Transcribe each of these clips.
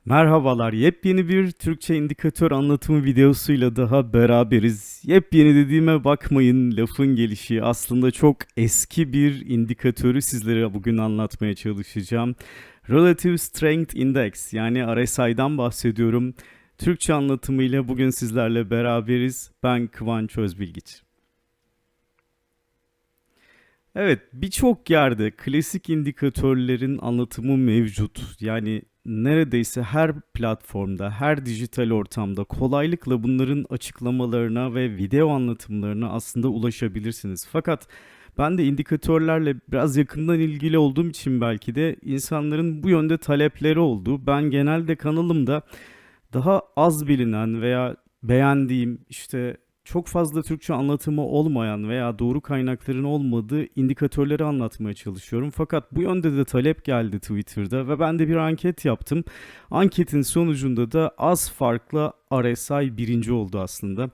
Merhabalar, yepyeni bir Türkçe indikatör anlatımı videosuyla daha beraberiz. Yepyeni dediğime bakmayın, lafın gelişi aslında çok eski bir indikatörü sizlere bugün anlatmaya çalışacağım. Relative Strength Index yani RSI'dan bahsediyorum. Türkçe anlatımıyla bugün sizlerle beraberiz. Ben Kıvanç Özbilgiç. Evet, birçok yerde klasik indikatörlerin anlatımı mevcut. Yani neredeyse her platformda, her dijital ortamda kolaylıkla bunların açıklamalarına ve video anlatımlarına aslında ulaşabilirsiniz. Fakat ben de indikatörlerle biraz yakından ilgili olduğum için belki de insanların bu yönde talepleri oldu. Ben genelde kanalımda daha az bilinen veya beğendiğim işte çok fazla Türkçe anlatımı olmayan veya doğru kaynakların olmadığı indikatörleri anlatmaya çalışıyorum. Fakat bu yönde de talep geldi Twitter'da ve ben de bir anket yaptım. Anketin sonucunda da az farklı RSI birinci oldu aslında.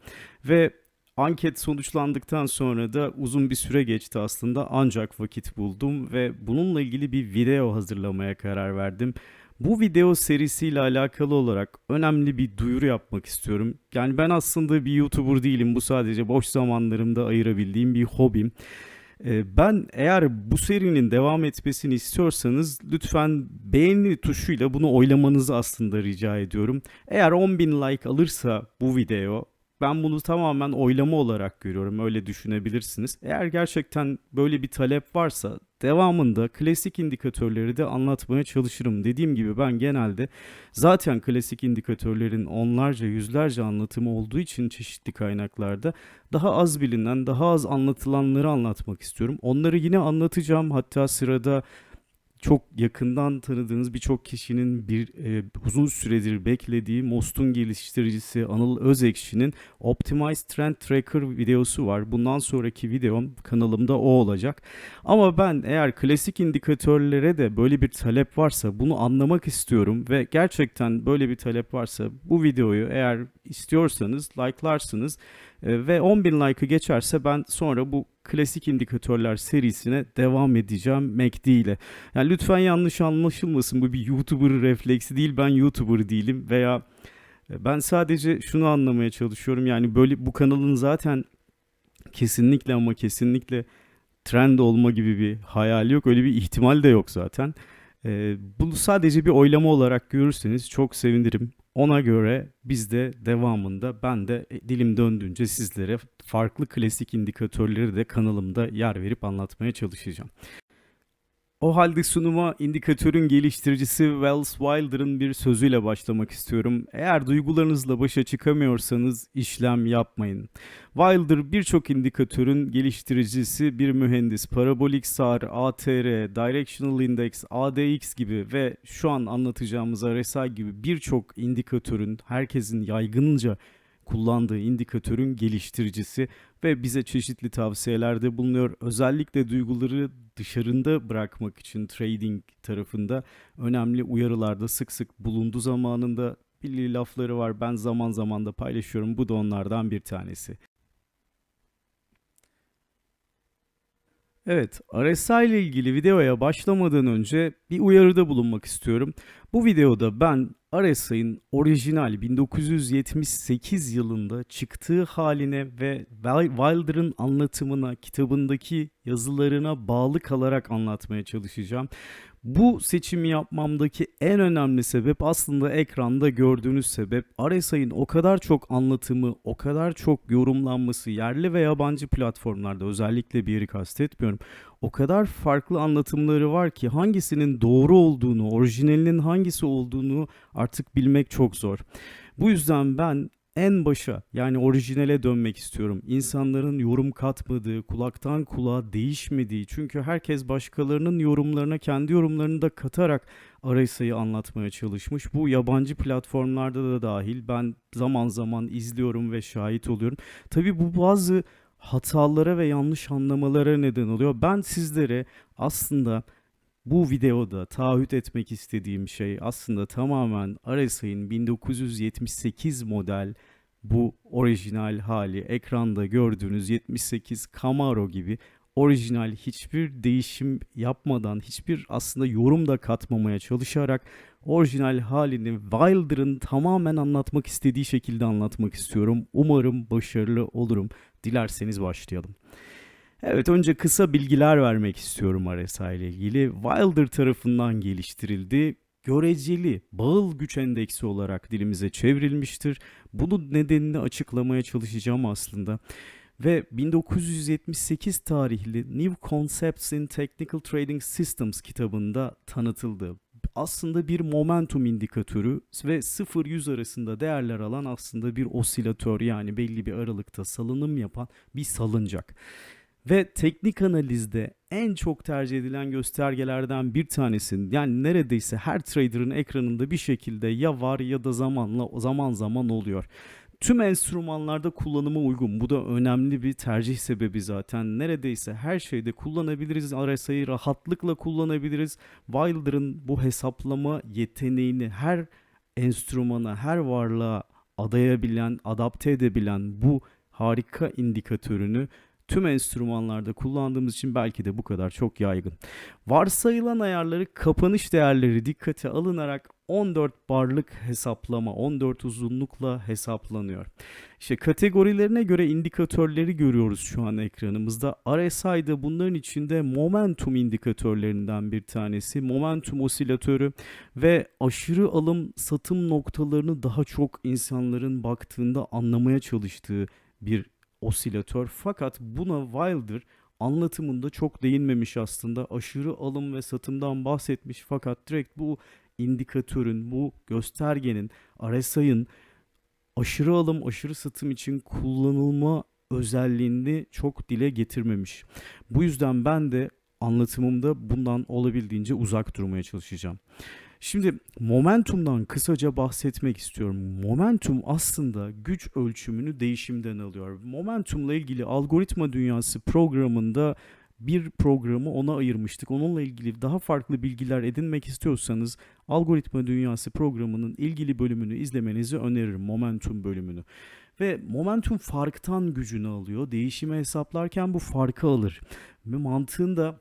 Ve anket sonuçlandıktan sonra da uzun bir süre geçti aslında ancak vakit buldum ve bununla ilgili bir video hazırlamaya karar verdim. Bu video serisiyle alakalı olarak önemli bir duyuru yapmak istiyorum. Yani ben aslında bir YouTuber değilim. Bu sadece boş zamanlarımda ayırabildiğim bir hobim. Ben eğer bu serinin devam etmesini istiyorsanız lütfen beğeni tuşuyla bunu oylamanızı aslında rica ediyorum. Eğer 10.000 like alırsa bu video ben bunu tamamen oylama olarak görüyorum. Öyle düşünebilirsiniz. Eğer gerçekten böyle bir talep varsa devamında klasik indikatörleri de anlatmaya çalışırım. Dediğim gibi ben genelde zaten klasik indikatörlerin onlarca yüzlerce anlatımı olduğu için çeşitli kaynaklarda daha az bilinen, daha az anlatılanları anlatmak istiyorum. Onları yine anlatacağım. Hatta sırada çok yakından tanıdığınız birçok kişinin uzun süredir beklediği Most'un geliştiricisi Anıl Özekşi'nin Optimized Trend Tracker videosu var. Bundan sonraki videom kanalımda o olacak. Ama ben eğer klasik indikatörlere de böyle bir talep varsa bunu anlamak istiyorum ve gerçekten böyle bir talep varsa bu videoyu eğer istiyorsanız like'larsınız ve 10.000 like'ı geçerse ben sonra bu klasik indikatörler serisine devam edeceğim MACD ile. Yani lütfen yanlış anlaşılmasın, bu bir YouTuber refleksi değil, ben YouTuber değilim veya ben sadece şunu anlamaya çalışıyorum. Yani böyle bu kanalın zaten kesinlikle ama kesinlikle trend olma gibi bir hayali yok. Öyle bir ihtimal de yok zaten. Bunu sadece bir oylama olarak görürseniz çok sevinirim. Ona göre biz de devamında ben de dilim döndüğünce sizlere farklı klasik indikatörleri de kanalımda yer verip anlatmaya çalışacağım. O halde sunuma indikatörün geliştiricisi Wells Wilder'ın bir sözüyle başlamak istiyorum. Eğer duygularınızla başa çıkamıyorsanız işlem yapmayın. Wilder birçok indikatörün geliştiricisi bir mühendis. Parabolik SAR, ATR, Directional Index, ADX gibi ve şu an anlatacağımız RSI gibi birçok indikatörün herkesin yaygınca kullandığı indikatörün geliştiricisi ve bize çeşitli tavsiyelerde bulunuyor. Özellikle duyguları dışarında bırakmak için trading tarafında önemli uyarılarda sık sık bulundu zamanında. Bir lafları var, ben zaman zaman da paylaşıyorum. Bu da onlardan bir tanesi. Evet, RSI ile ilgili videoya başlamadan önce bir uyarıda bulunmak istiyorum. Bu videoda ben RSI'nin orijinal 1978 yılında çıktığı haline ve Wilder'ın anlatımına, kitabındaki yazılarına bağlı kalarak anlatmaya çalışacağım. Bu seçimi yapmamdaki en önemli sebep aslında ekranda gördüğünüz sebep. RSI'nin o kadar çok anlatımı, o kadar çok yorumlanması yerli ve yabancı platformlarda, özellikle bir yeri kastetmiyorum. O kadar farklı anlatımları var ki hangisinin doğru olduğunu, orijinalinin hangisi olduğunu artık bilmek çok zor. Bu yüzden ben en başa yani orijinale dönmek istiyorum. İnsanların yorum katmadığı, kulaktan kulağa değişmediği, çünkü herkes başkalarının yorumlarına kendi yorumlarını da katarak arayışayı anlatmaya çalışmış. Bu yabancı platformlarda da dahil. Ben zaman zaman izliyorum ve şahit oluyorum. Tabii bu bazı hatalara ve yanlış anlamalara neden oluyor. Ben sizlere aslında bu videoda taahhüt etmek istediğim şey aslında tamamen RSI'nin 1978 model, bu orijinal hali, ekranda gördüğünüz 78 Camaro gibi orijinal, hiçbir değişim yapmadan, hiçbir aslında yorum da katmamaya çalışarak orijinal halini Wilder'ın tamamen anlatmak istediği şekilde anlatmak istiyorum. Umarım başarılı olurum. Dilerseniz başlayalım. Evet, önce kısa bilgiler vermek istiyorum RSI ile ilgili. Wilder tarafından geliştirildi. Göreceli bağıl güç endeksi olarak dilimize çevrilmiştir. Bunun nedenini açıklamaya çalışacağım aslında. Ve 1978 tarihli New Concepts in Technical Trading Systems kitabında tanıtıldı. Aslında bir momentum indikatörü ve 0-100 arasında değerler alan aslında bir osilatör, yani belli bir aralıkta salınım yapan bir salıncak. Ve teknik analizde en çok tercih edilen göstergelerden bir tanesi, yani neredeyse her trader'ın ekranında bir şekilde ya var ya da zaman zaman oluyor. Tüm enstrümanlarda kullanıma uygun. Bu da önemli bir tercih sebebi zaten. Neredeyse her şeyde kullanabiliriz. RSI'yi rahatlıkla kullanabiliriz. Wilder'ın bu hesaplama yeteneğini her enstrümana, her varlığa adayabilen, adapte edebilen bu harika indikatörünü tüm enstrümanlarda kullandığımız için belki de bu kadar çok yaygın. Varsayılan ayarları, kapanış değerleri dikkate alınarak 14 barlık hesaplama, 14 uzunlukla hesaplanıyor. İşte kategorilerine göre indikatörleri görüyoruz şu an ekranımızda. RSI'de bunların içinde momentum indikatörlerinden bir tanesi. Momentum osilatörü ve aşırı alım satım noktalarını daha çok insanların baktığında anlamaya çalıştığı bir osilatör. Fakat buna Wilder anlatımında çok değinmemiş aslında. Aşırı alım ve satımdan bahsetmiş fakat direkt bu indikatörün, bu göstergenin, RSI'ın aşırı alım, aşırı satım için kullanılma özelliğini çok dile getirmemiş. Bu yüzden ben de anlatımımda bundan olabildiğince uzak durmaya çalışacağım. Şimdi momentumdan kısaca bahsetmek istiyorum. Momentum aslında güç ölçümünü değişimden alıyor. Momentumla ilgili algoritma dünyası programında bir programı ona ayırmıştık. Onunla ilgili daha farklı bilgiler edinmek istiyorsanız algoritma dünyası programının ilgili bölümünü izlemenizi öneririm, momentum bölümünü. Ve momentum farktan gücünü alıyor. Değişimi hesaplarken bu farkı alır. Ve mantığında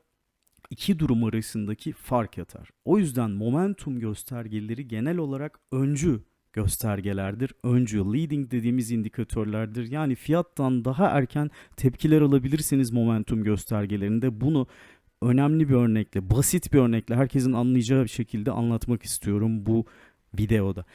iki durum arasındaki fark yatar. O yüzden momentum göstergeleri genel olarak öncü göstergelerdir. Öncü, leading dediğimiz indikatörlerdir. Yani fiyattan daha erken tepkiler alabilirsiniz momentum göstergelerinde. Bunu önemli bir örnekle, basit bir örnekle, herkesin anlayacağı bir şekilde anlatmak istiyorum bu videoda.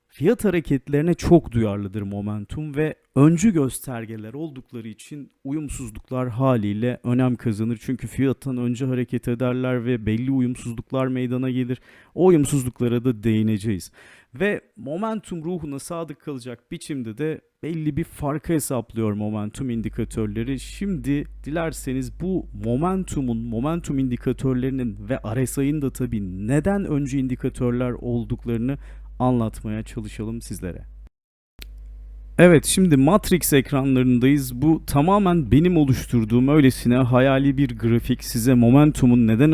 Fiyat hareketlerine çok duyarlıdır momentum ve öncü göstergeler oldukları için uyumsuzluklar haliyle önem kazanır. Çünkü fiyattan önce hareket ederler ve belli uyumsuzluklar meydana gelir. O uyumsuzluklara da değineceğiz. Ve momentum ruhuna sadık kalacak biçimde de belli bir farkı hesaplıyor momentum indikatörleri. Şimdi dilerseniz bu momentum indikatörlerinin ve RSI'nin da tabii neden öncü indikatörler olduklarını anlatmaya çalışalım sizlere. Evet, şimdi Matrix ekranlarındayız. Bu tamamen benim oluşturduğum öylesine hayali bir grafik. Size momentumun neden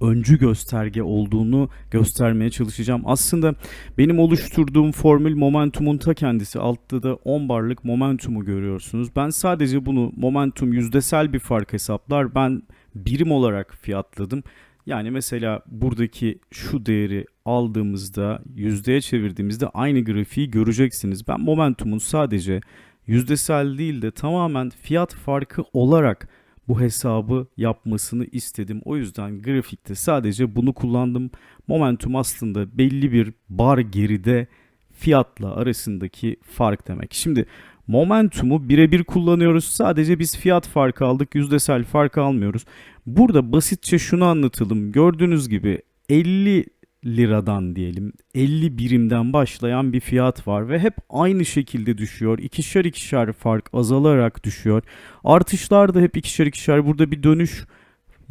öncü gösterge olduğunu göstermeye çalışacağım. Aslında benim oluşturduğum formül momentumun ta kendisi. Altta da 10 barlık momentumu görüyorsunuz. Ben sadece bunu momentum yüzdesel bir fark hesaplar. Ben birim olarak fiyatladım. Yani mesela buradaki şu değeri aldığımızda, yüzdeye çevirdiğimizde aynı grafiği göreceksiniz. Ben momentumun sadece yüzdesel değil de tamamen fiyat farkı olarak bu hesabı yapmasını istedim. O yüzden grafikte sadece bunu kullandım. Momentum aslında belli bir bar geride fiyatla arasındaki fark demek. Şimdi momentumu birebir kullanıyoruz. Sadece biz fiyat farkı aldık, yüzdesel farkı almıyoruz. Burada basitçe şunu anlatalım. Gördüğünüz gibi 50 liradan diyelim 50 birimden başlayan bir fiyat var ve hep aynı şekilde düşüyor. İkişer ikişer fark azalarak düşüyor. Artışlar da hep ikişer ikişer. Burada bir dönüş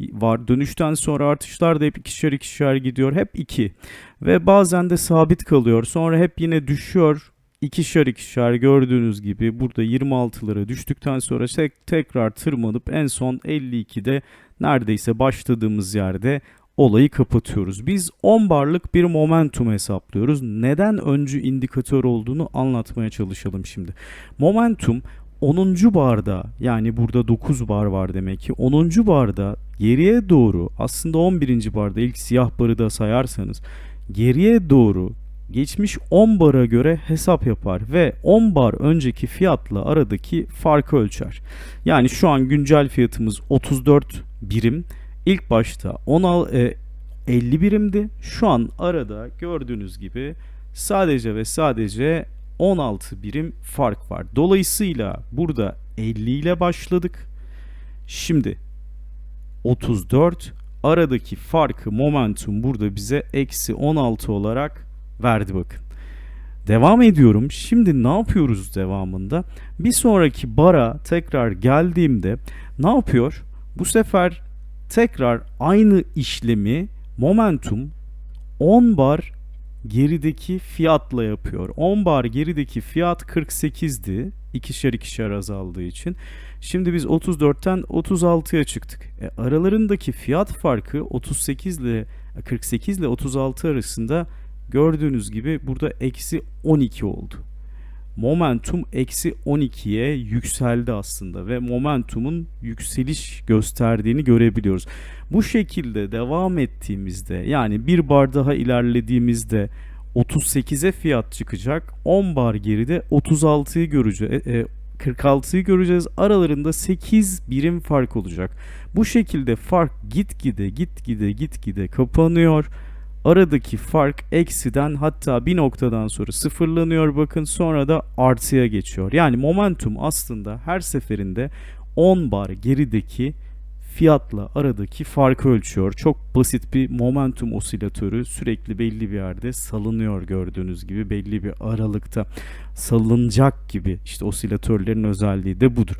var. Dönüşten sonra artışlar da hep ikişer ikişer gidiyor. Hep 2. Ve bazen de sabit kalıyor. Sonra hep yine düşüyor. İkişer ikişer gördüğünüz gibi burada 26'lara düştükten sonra tekrar tırmanıp en son 52'de neredeyse başladığımız yerde olayı kapatıyoruz. Biz 10 barlık bir momentum hesaplıyoruz. Neden öncü indikatör olduğunu anlatmaya çalışalım şimdi. Momentum 10. barda, yani burada 9 bar var demek ki, 10. barda geriye doğru, aslında 11. barda ilk siyah barı da sayarsanız geriye doğru geçmiş 10 bara göre hesap yapar ve 10 bar önceki fiyatla aradaki farkı ölçer. Yani şu an güncel fiyatımız 34 birim. İlk başta 50 birimdi. Şu an arada gördüğünüz gibi sadece ve sadece 16 birim fark var. Dolayısıyla burada 50 ile başladık. Şimdi 34, aradaki farkı momentum burada bize eksi 16 olarak verdi, bakın. Devam ediyorum. Şimdi ne yapıyoruz devamında? Bir sonraki bara tekrar geldiğimde ne yapıyor? Bu sefer tekrar aynı işlemi momentum 10 bar gerideki fiyatla yapıyor. 10 bar gerideki fiyat 48'di. İkişer ikişer azaldığı için. Şimdi biz 34'ten 36'ya çıktık. Aralarındaki fiyat farkı 48 ile 36 arasında gördüğünüz gibi burada eksi 12 oldu. Momentum eksi 12'ye yükseldi aslında ve momentumun yükseliş gösterdiğini görebiliyoruz. Bu şekilde devam ettiğimizde, yani bir bar daha ilerlediğimizde 38'e fiyat çıkacak. 10 bar geride 36'yı göreceğiz. 46'yı göreceğiz. Aralarında 8 birim fark olacak. Bu şekilde fark gitgide kapanıyor. Aradaki fark eksiden, hatta bir noktadan sonra sıfırlanıyor, bakın, sonra da artıya geçiyor. Yani momentum aslında her seferinde 10 bar gerideki fiyatla aradaki farkı ölçüyor. Çok basit bir momentum osilatörü, sürekli belli bir yerde salınıyor, gördüğünüz gibi belli bir aralıkta salınacak gibi. İşte osilatörlerin özelliği de budur.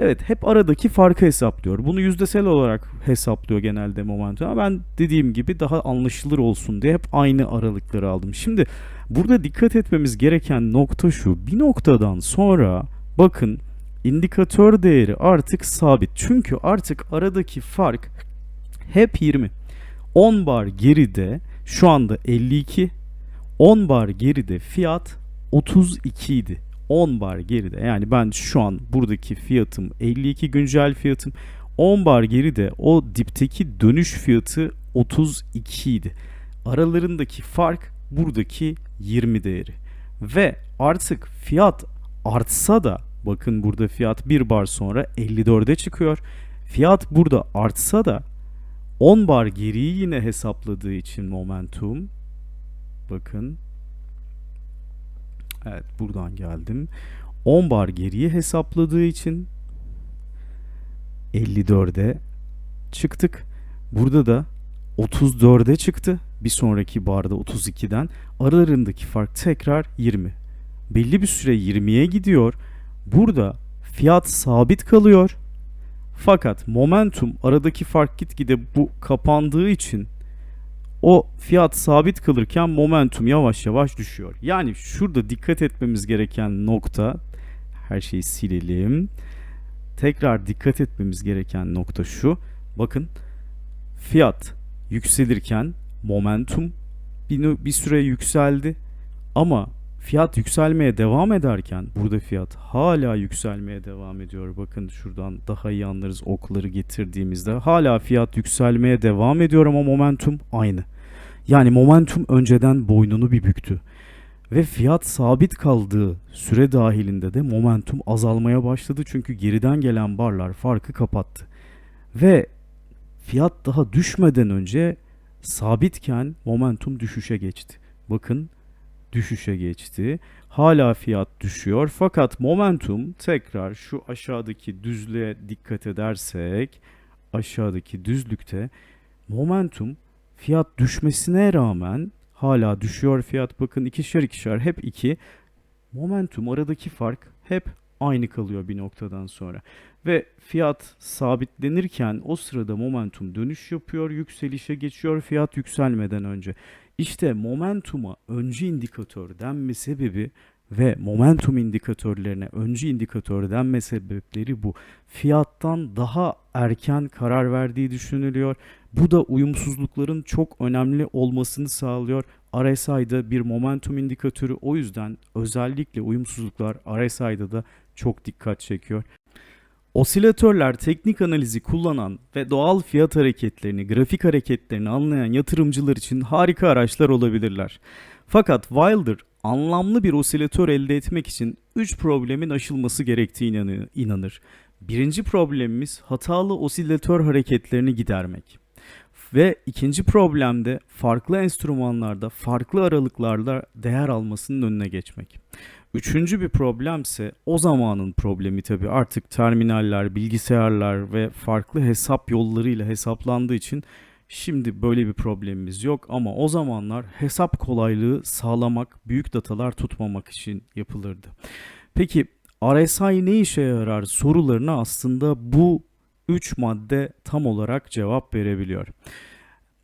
Evet, hep aradaki farkı hesaplıyor. Bunu yüzdesel olarak hesaplıyor genelde momentum. Ama ben dediğim gibi daha anlaşılır olsun diye hep aynı aralıkları aldım. Şimdi burada dikkat etmemiz gereken nokta şu. Bir noktadan sonra bakın, indikatör değeri artık sabit. Çünkü artık aradaki fark hep 20. 10 bar geride şu anda 52. 10 bar geride fiyat 32 idi. 10 bar geride, yani ben şu an buradaki fiyatım 52 güncel fiyatım. 10 bar geride o dipteki dönüş fiyatı 32 idi. Aralarındaki fark buradaki 20 değeri. Ve artık fiyat artsa da, bakın burada fiyat bir bar sonra 54'e çıkıyor. Fiyat burada artsa da 10 bar geriyi yine hesapladığı için momentum, bakın, evet buradan geldim. 10 bar geriye hesapladığı için 54'e çıktık. Burada da 34'e çıktı. Bir sonraki barda 32'den. Aralarındaki fark tekrar 20. Belli bir süre 20'ye gidiyor. Burada fiyat sabit kalıyor. Fakat momentum, aradaki fark gitgide bu kapandığı için o fiyat sabit kalırken momentum yavaş yavaş düşüyor. Yani şurada dikkat etmemiz gereken nokta, her şeyi silelim. Tekrar dikkat etmemiz gereken nokta şu. Bakın, fiyat yükselirken momentum bir süre yükseldi. Ama fiyat yükselmeye devam ederken burada fiyat hala yükselmeye devam ediyor. Bakın şuradan daha iyi anlarız okları getirdiğimizde. Hala fiyat yükselmeye devam ediyor ama momentum aynı. Yani momentum önceden boynunu bir büktü. Ve fiyat sabit kaldığı süre dahilinde de momentum azalmaya başladı. Çünkü geriden gelen barlar farkı kapattı. Ve fiyat daha düşmeden önce sabitken momentum düşüşe geçti. Bakın, düşüşe geçti. Hala fiyat düşüyor fakat momentum tekrar şu aşağıdaki düzlüğe dikkat edersek, aşağıdaki düzlükte momentum fiyat düşmesine rağmen hala düşüyor fiyat. Bakın ikişer ikişer, hep 2. Momentum, aradaki fark hep aynı kalıyor bir noktadan sonra. Ve fiyat sabitlenirken o sırada momentum dönüş yapıyor, yükselişe geçiyor fiyat yükselmeden önce. İşte momentuma öncü indikatör denme sebebi ve momentum indikatörlerine öncü indikatör denme sebepleri bu. Fiyattan daha erken karar verdiği düşünülüyor. Bu da uyumsuzlukların çok önemli olmasını sağlıyor. RSI'da bir momentum indikatörü, o yüzden özellikle uyumsuzluklar RSI'da da çok dikkat çekiyor. Osilatörler teknik analizi kullanan ve doğal fiyat hareketlerini, grafik hareketlerini anlayan yatırımcılar için harika araçlar olabilirler. Fakat Wilder anlamlı bir osilatör elde etmek için 3 problemin aşılması gerektiğine inanır. Birinci problemimiz hatalı osilatör hareketlerini gidermek. Ve ikinci problemde farklı enstrümanlarda farklı aralıklarla değer almasının önüne geçmek. Üçüncü bir problemse o zamanın problemi, tabii artık terminaller, bilgisayarlar ve farklı hesap yollarıyla hesaplandığı için şimdi böyle bir problemimiz yok, ama o zamanlar hesap kolaylığı sağlamak, büyük datalar tutmamak için yapılırdı. Peki RSI ne işe yarar sorularına aslında bu 3 madde tam olarak cevap verebiliyor.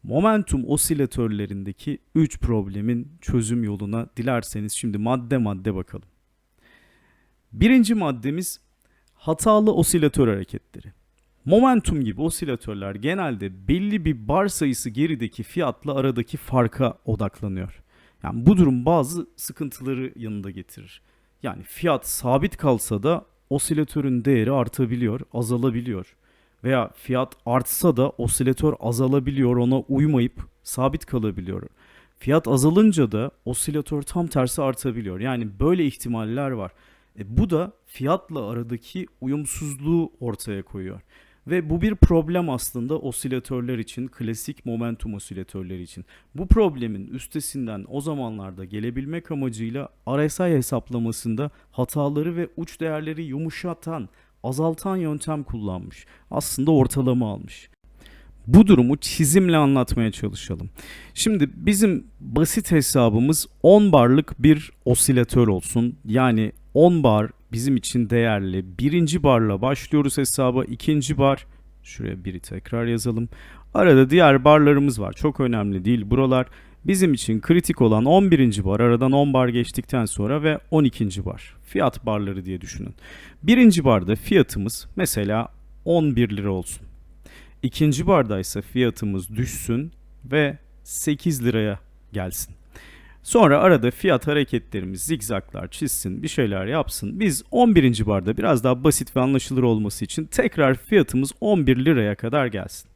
Momentum osilatörlerindeki 3 problemin çözüm yoluna dilerseniz şimdi madde madde bakalım. Birinci maddemiz hatalı osilatör hareketleri. Momentum gibi osilatörler genelde belli bir bar sayısı gerideki fiyatla aradaki farka odaklanıyor. Yani bu durum bazı sıkıntıları yanında getirir. Yani fiyat sabit kalsa da osilatörün değeri artabiliyor, azalabiliyor. Veya fiyat artsa da osilatör azalabiliyor, ona uymayıp sabit kalabiliyor. Fiyat azalınca da osilatör tam tersi artabiliyor. Yani böyle ihtimaller var. Bu da fiyatla aradaki uyumsuzluğu ortaya koyuyor. Ve bu bir problem aslında osilatörler için, klasik momentum osilatörleri için. Bu problemin üstesinden o zamanlarda gelebilmek amacıyla RSI hesaplamasında hataları ve uç değerleri yumuşatan, azaltan yöntem kullanmış. Aslında ortalama almış. Bu durumu çizimle anlatmaya çalışalım. Şimdi bizim basit hesabımız 10 barlık bir osilatör olsun. Yani 10 bar bizim için değerli. Birinci barla başlıyoruz hesaba. İkinci bar, şuraya biri tekrar yazalım. Arada diğer barlarımız var. Çok önemli değil buralar. Bizim için kritik olan 11. bar, aradan 10 bar geçtikten sonra, ve 12. bar. Fiyat barları diye düşünün. Birinci barda fiyatımız mesela 11 lira olsun. İkinci bardaysa fiyatımız düşsün ve 8 liraya gelsin. Sonra arada fiyat hareketlerimiz zigzaglar çizsin, bir şeyler yapsın. Biz 11. barda biraz daha basit ve anlaşılır olması için tekrar fiyatımız 11 liraya kadar gelsin.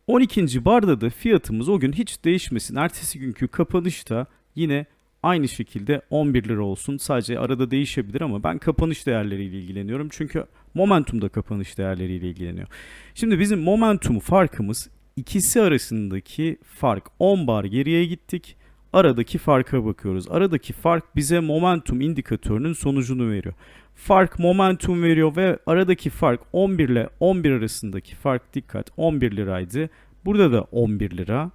12. barda da fiyatımız o gün hiç değişmesin. Ertesi günkü kapanışta yine aynı şekilde 11 lira olsun. Sadece arada değişebilir ama ben kapanış değerleriyle ilgileniyorum. Çünkü momentum da kapanış değerleriyle ilgileniyor. Şimdi bizim momentum farkımız, ikisi arasındaki fark 10 bar geriye gittik. Aradaki farka bakıyoruz. Aradaki fark bize momentum indikatörünün sonucunu veriyor. Fark momentum veriyor ve aradaki fark 11 ile 11 arasındaki fark, dikkat, 11 liraydı. Burada da 11 lira.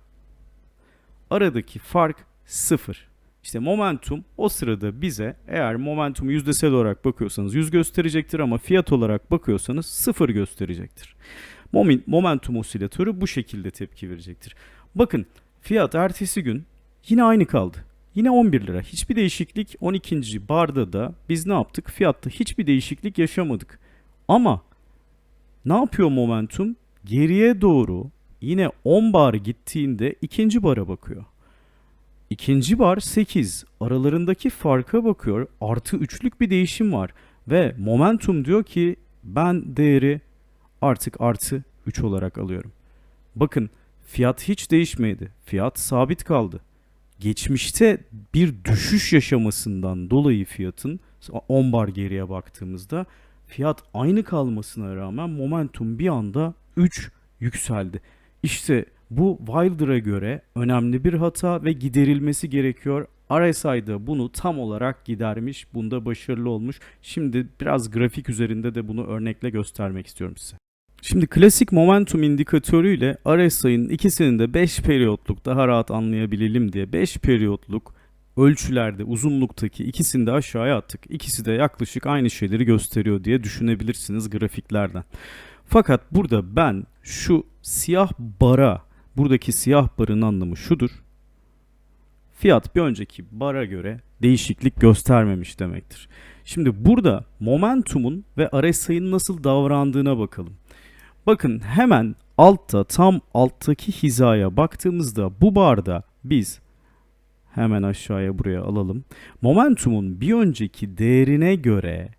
Aradaki fark 0. İşte momentum o sırada bize, eğer momentumu yüzdesel olarak bakıyorsanız 100 gösterecektir ama fiyat olarak bakıyorsanız 0 gösterecektir. Momentum osilatörü bu şekilde tepki verecektir. Bakın, fiyat ertesi gün yine aynı kaldı. Yine 11 lira. Hiçbir değişiklik, 12. barda da biz ne yaptık? Fiyatta hiçbir değişiklik yaşamadık. Ama ne yapıyor momentum? Geriye doğru yine 10 bar gittiğinde ikinci bara bakıyor. İkinci bar 8. Aralarındaki farka bakıyor. Artı 3'lük bir değişim var. Ve momentum diyor ki ben değeri artık artı 3 olarak alıyorum. Bakın, fiyat hiç değişmedi. Fiyat sabit kaldı. Geçmişte bir düşüş yaşamasından dolayı fiyatın 10 bar geriye baktığımızda fiyat aynı kalmasına rağmen momentum bir anda 3 yükseldi. İşte bu Wilder'a göre önemli bir hata ve giderilmesi gerekiyor. RSI'da bunu tam olarak gidermiş, bunda başarılı olmuş. Şimdi biraz grafik üzerinde de bunu örnekle göstermek istiyorum size. Şimdi klasik momentum indikatörü ile RSI'nin ikisinin de 5 periyotluk, daha rahat anlayabilelim diye 5 periyotluk ölçülerde, uzunluktaki ikisini de aşağıya attık. İkisi de yaklaşık aynı şeyleri gösteriyor diye düşünebilirsiniz grafiklerden. Fakat burada ben şu siyah bara, buradaki siyah barın anlamı şudur. Fiyat bir önceki bara göre değişiklik göstermemiş demektir. Şimdi burada momentumun ve RSI'nin nasıl davrandığına bakalım. Bakın, hemen altta, tam alttaki hizaya baktığımızda bu barda biz hemen aşağıya buraya alalım. Momentumun bir önceki değerine göre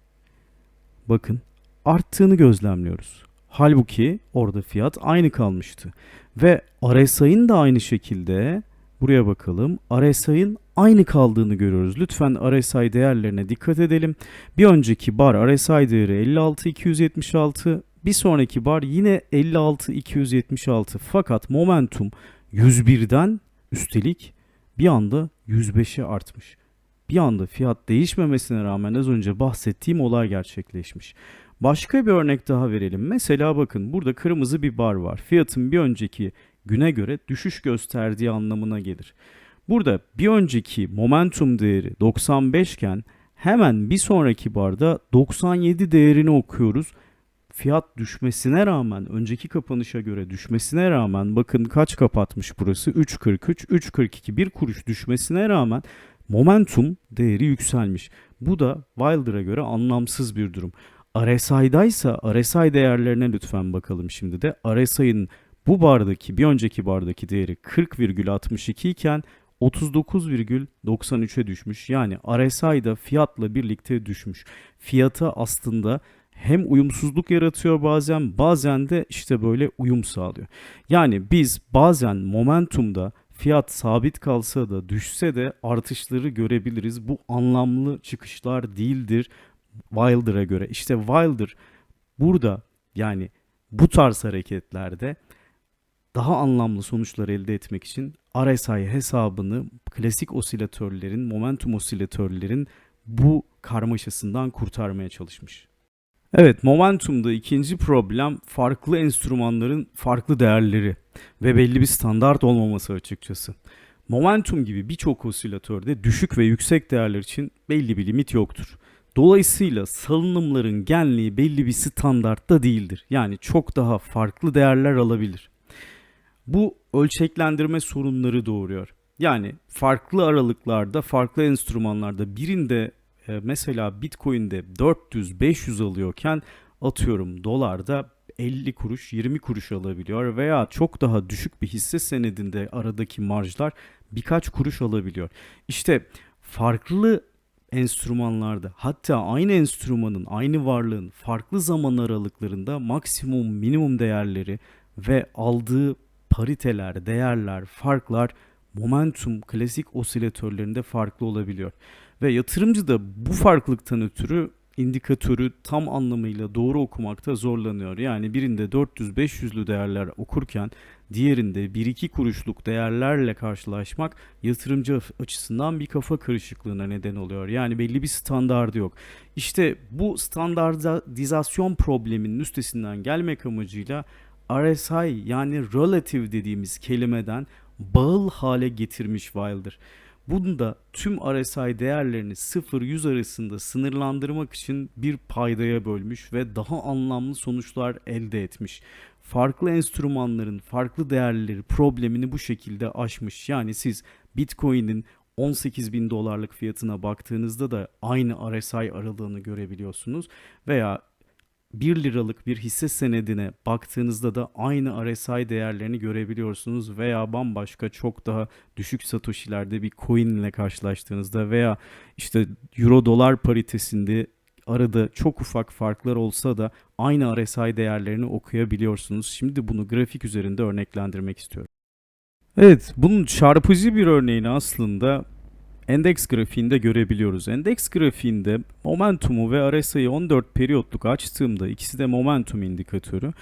bakın arttığını gözlemliyoruz. Halbuki orada fiyat aynı kalmıştı. Ve RSI'nin de aynı şekilde buraya bakalım. RSI'nin aynı kaldığını görüyoruz. Lütfen RSI değerlerine dikkat edelim. Bir önceki bar RSI değeri 56.276. Bir sonraki bar yine 56.276. Fakat momentum 101'den üstelik bir anda 105'e artmış. Bir anda fiyat değişmemesine rağmen az önce bahsettiğim olay gerçekleşmiş. Başka bir örnek daha verelim. Mesela bakın burada kırmızı bir bar var. Fiyatın bir önceki güne göre düşüş gösterdiği anlamına gelir. Burada bir önceki momentum değeri 95 iken hemen bir sonraki barda 97 değerini okuyoruz. Fiyat düşmesine rağmen, önceki kapanışa göre düşmesine rağmen bakın kaç kapatmış burası? 3.43, 3.42, 1 kuruş düşmesine rağmen momentum değeri yükselmiş. Bu da Wilder'a göre anlamsız bir durum. RSI'daysa RSI değerlerine lütfen bakalım şimdi de. RSI'nin bu bardaki, bir önceki bardaki değeri 40,62 iken 39,93'e düşmüş. Yani RSI da fiyatla birlikte düşmüş. Fiyata aslında hem uyumsuzluk yaratıyor bazen de işte böyle uyum sağlıyor. Yani biz bazen momentumda fiyat sabit kalsa da düşse de artışları görebiliriz. Bu anlamlı çıkışlar değildir Wilder'a göre. İşte Wilder burada yani bu tarz hareketlerde daha anlamlı sonuçlar elde etmek için RSI hesabını klasik osilatörlerin, momentum osilatörlerin bu karmaşasından kurtarmaya çalışmış. Evet, momentumda ikinci problem farklı enstrümanların farklı değerleri ve belli bir standart olmaması açıkçası. Momentum gibi birçok osilatörde düşük ve yüksek değerler için belli bir limit yoktur. Dolayısıyla salınımların genliği belli bir standartta değildir. Yani çok daha farklı değerler alabilir. Bu ölçeklendirme sorunları doğuruyor. Yani farklı aralıklarda, farklı enstrümanlarda birinde mesela Bitcoin'de 400-500 alıyorken atıyorum dolarda 50 kuruş, 20 kuruş alabiliyor veya çok daha düşük bir hisse senedinde aradaki marjlar birkaç kuruş alabiliyor. İşte farklı enstrümanlarda hatta aynı enstrümanın, aynı varlığın farklı zaman aralıklarında maksimum, minimum değerleri ve aldığı pariteler, değerler, farklar momentum klasik osilatörlerinde farklı olabiliyor. Ve yatırımcı da bu farklılıktan ötürü indikatörü tam anlamıyla doğru okumakta zorlanıyor. Yani birinde 400-500'lü değerler okurken diğerinde 1-2 kuruşluk değerlerle karşılaşmak yatırımcı açısından bir kafa karışıklığına neden oluyor. Yani belli bir standardı yok. İşte bu standartizasyon probleminin üstesinden gelmek amacıyla RSI yani relative dediğimiz kelimeden bağıl hale getirmiş Wilder. Bunu da tüm RSI değerlerini 0-100 arasında sınırlandırmak için bir paydaya bölmüş ve daha anlamlı sonuçlar elde etmiş. Farklı enstrümanların farklı değerleri problemini bu şekilde aşmış. Yani siz Bitcoin'in 18 bin dolarlık fiyatına baktığınızda da aynı RSI aralığını görebiliyorsunuz veya 1 liralık bir hisse senedine baktığınızda da aynı RSI değerlerini görebiliyorsunuz veya bambaşka çok daha düşük satoshilerde bir coin ile karşılaştığınızda veya işte euro dolar paritesinde arada çok ufak farklar olsa da aynı RSI değerlerini okuyabiliyorsunuz. Şimdi bunu grafik üzerinde örneklendirmek istiyorum. Evet, bunun çarpıcı bir örneğini aslında endeks grafiğinde görebiliyoruz. Endeks grafiğinde momentumu ve RSI'yi 14 periyotluk açtığımda ikisi de momentum indikatörü.